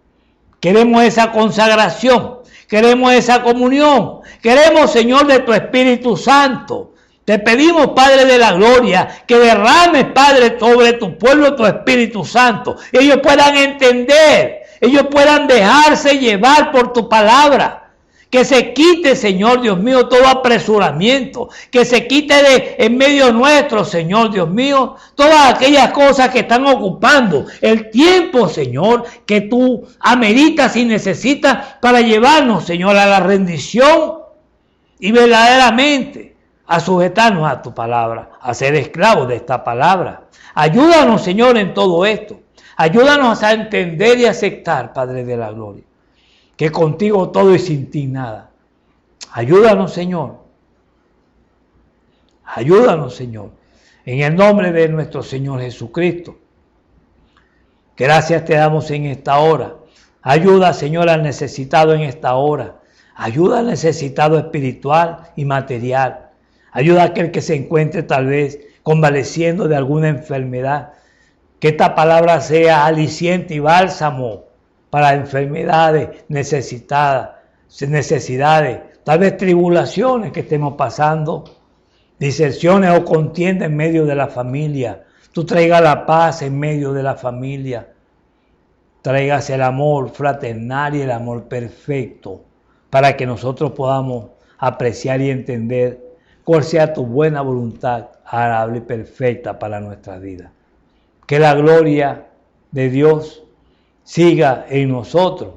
queremos esa consagración, queremos esa comunión, queremos, Señor, de tu Espíritu Santo. Te pedimos, Padre de la gloria, que derrames, Padre, sobre tu pueblo tu Espíritu Santo. Ellos puedan entender, ellos puedan dejarse llevar por tu palabra. Que se quite, Señor Dios mío, todo apresuramiento. Que se quite de en medio nuestro, Señor Dios mío, todas aquellas cosas que están ocupando el tiempo, Señor, que tú ameritas y necesitas para llevarnos, Señor, a la rendición y verdaderamente a sujetarnos a tu palabra, a ser esclavos de esta palabra. Ayúdanos, Señor, en todo esto. Ayúdanos a entender y aceptar, Padre de la gloria, que contigo todo y sin ti nada. Ayúdanos, Señor. Ayúdanos, Señor. En el nombre de nuestro Señor Jesucristo. Gracias te damos en esta hora. Ayuda, Señor, al necesitado en esta hora. Ayuda al necesitado espiritual y material. Ayuda a aquel que se encuentre tal vez convaleciendo de alguna enfermedad. Que esta palabra sea aliciente y bálsamo para enfermedades necesitadas, necesidades, tal vez tribulaciones que estemos pasando, disensiones o contienda en medio de la familia. Tú traigas la paz en medio de la familia. Traigas el amor fraternal y el amor perfecto para que nosotros podamos apreciar y entender cuál sea tu buena voluntad, agradable y perfecta para nuestra vida. Que la gloria de Dios siga en nosotros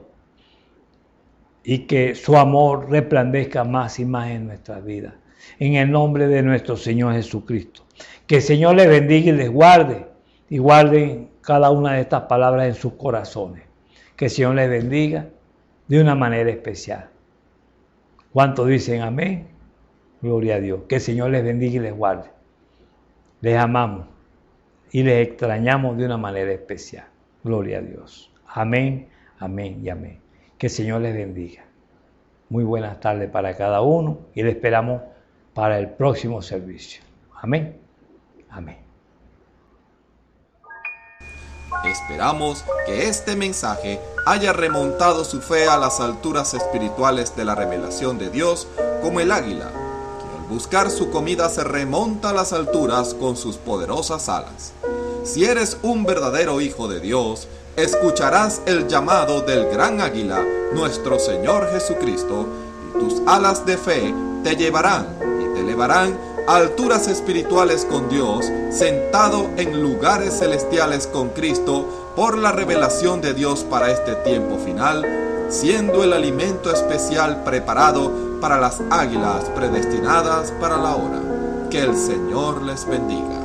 y que su amor resplandezca más y más en nuestras vidas. En el nombre de nuestro Señor Jesucristo. Que el Señor les bendiga y les guarde y guarden cada una de estas palabras en sus corazones. Que el Señor les bendiga de una manera especial. ¿Cuántos dicen amén? Gloria a Dios. Que el Señor les bendiga y les guarde. Les amamos y les extrañamos de una manera especial. Gloria a Dios. Amén, amén y amén. Que el Señor les bendiga. Muy buenas tardes para cada uno y les esperamos para el próximo servicio. Amén, amén. Esperamos que este mensaje haya remontado su fe a las alturas espirituales de la revelación de Dios, como el águila, que al buscar su comida se remonta a las alturas con sus poderosas alas. Si eres un verdadero hijo de Dios, escucharás el llamado del gran águila, nuestro Señor Jesucristo, y tus alas de fe te llevarán y te elevarán a alturas espirituales con Dios, sentado en lugares celestiales con Cristo, por la revelación de Dios para este tiempo final, siendo el alimento especial preparado para las águilas predestinadas para la hora. Que el Señor les bendiga.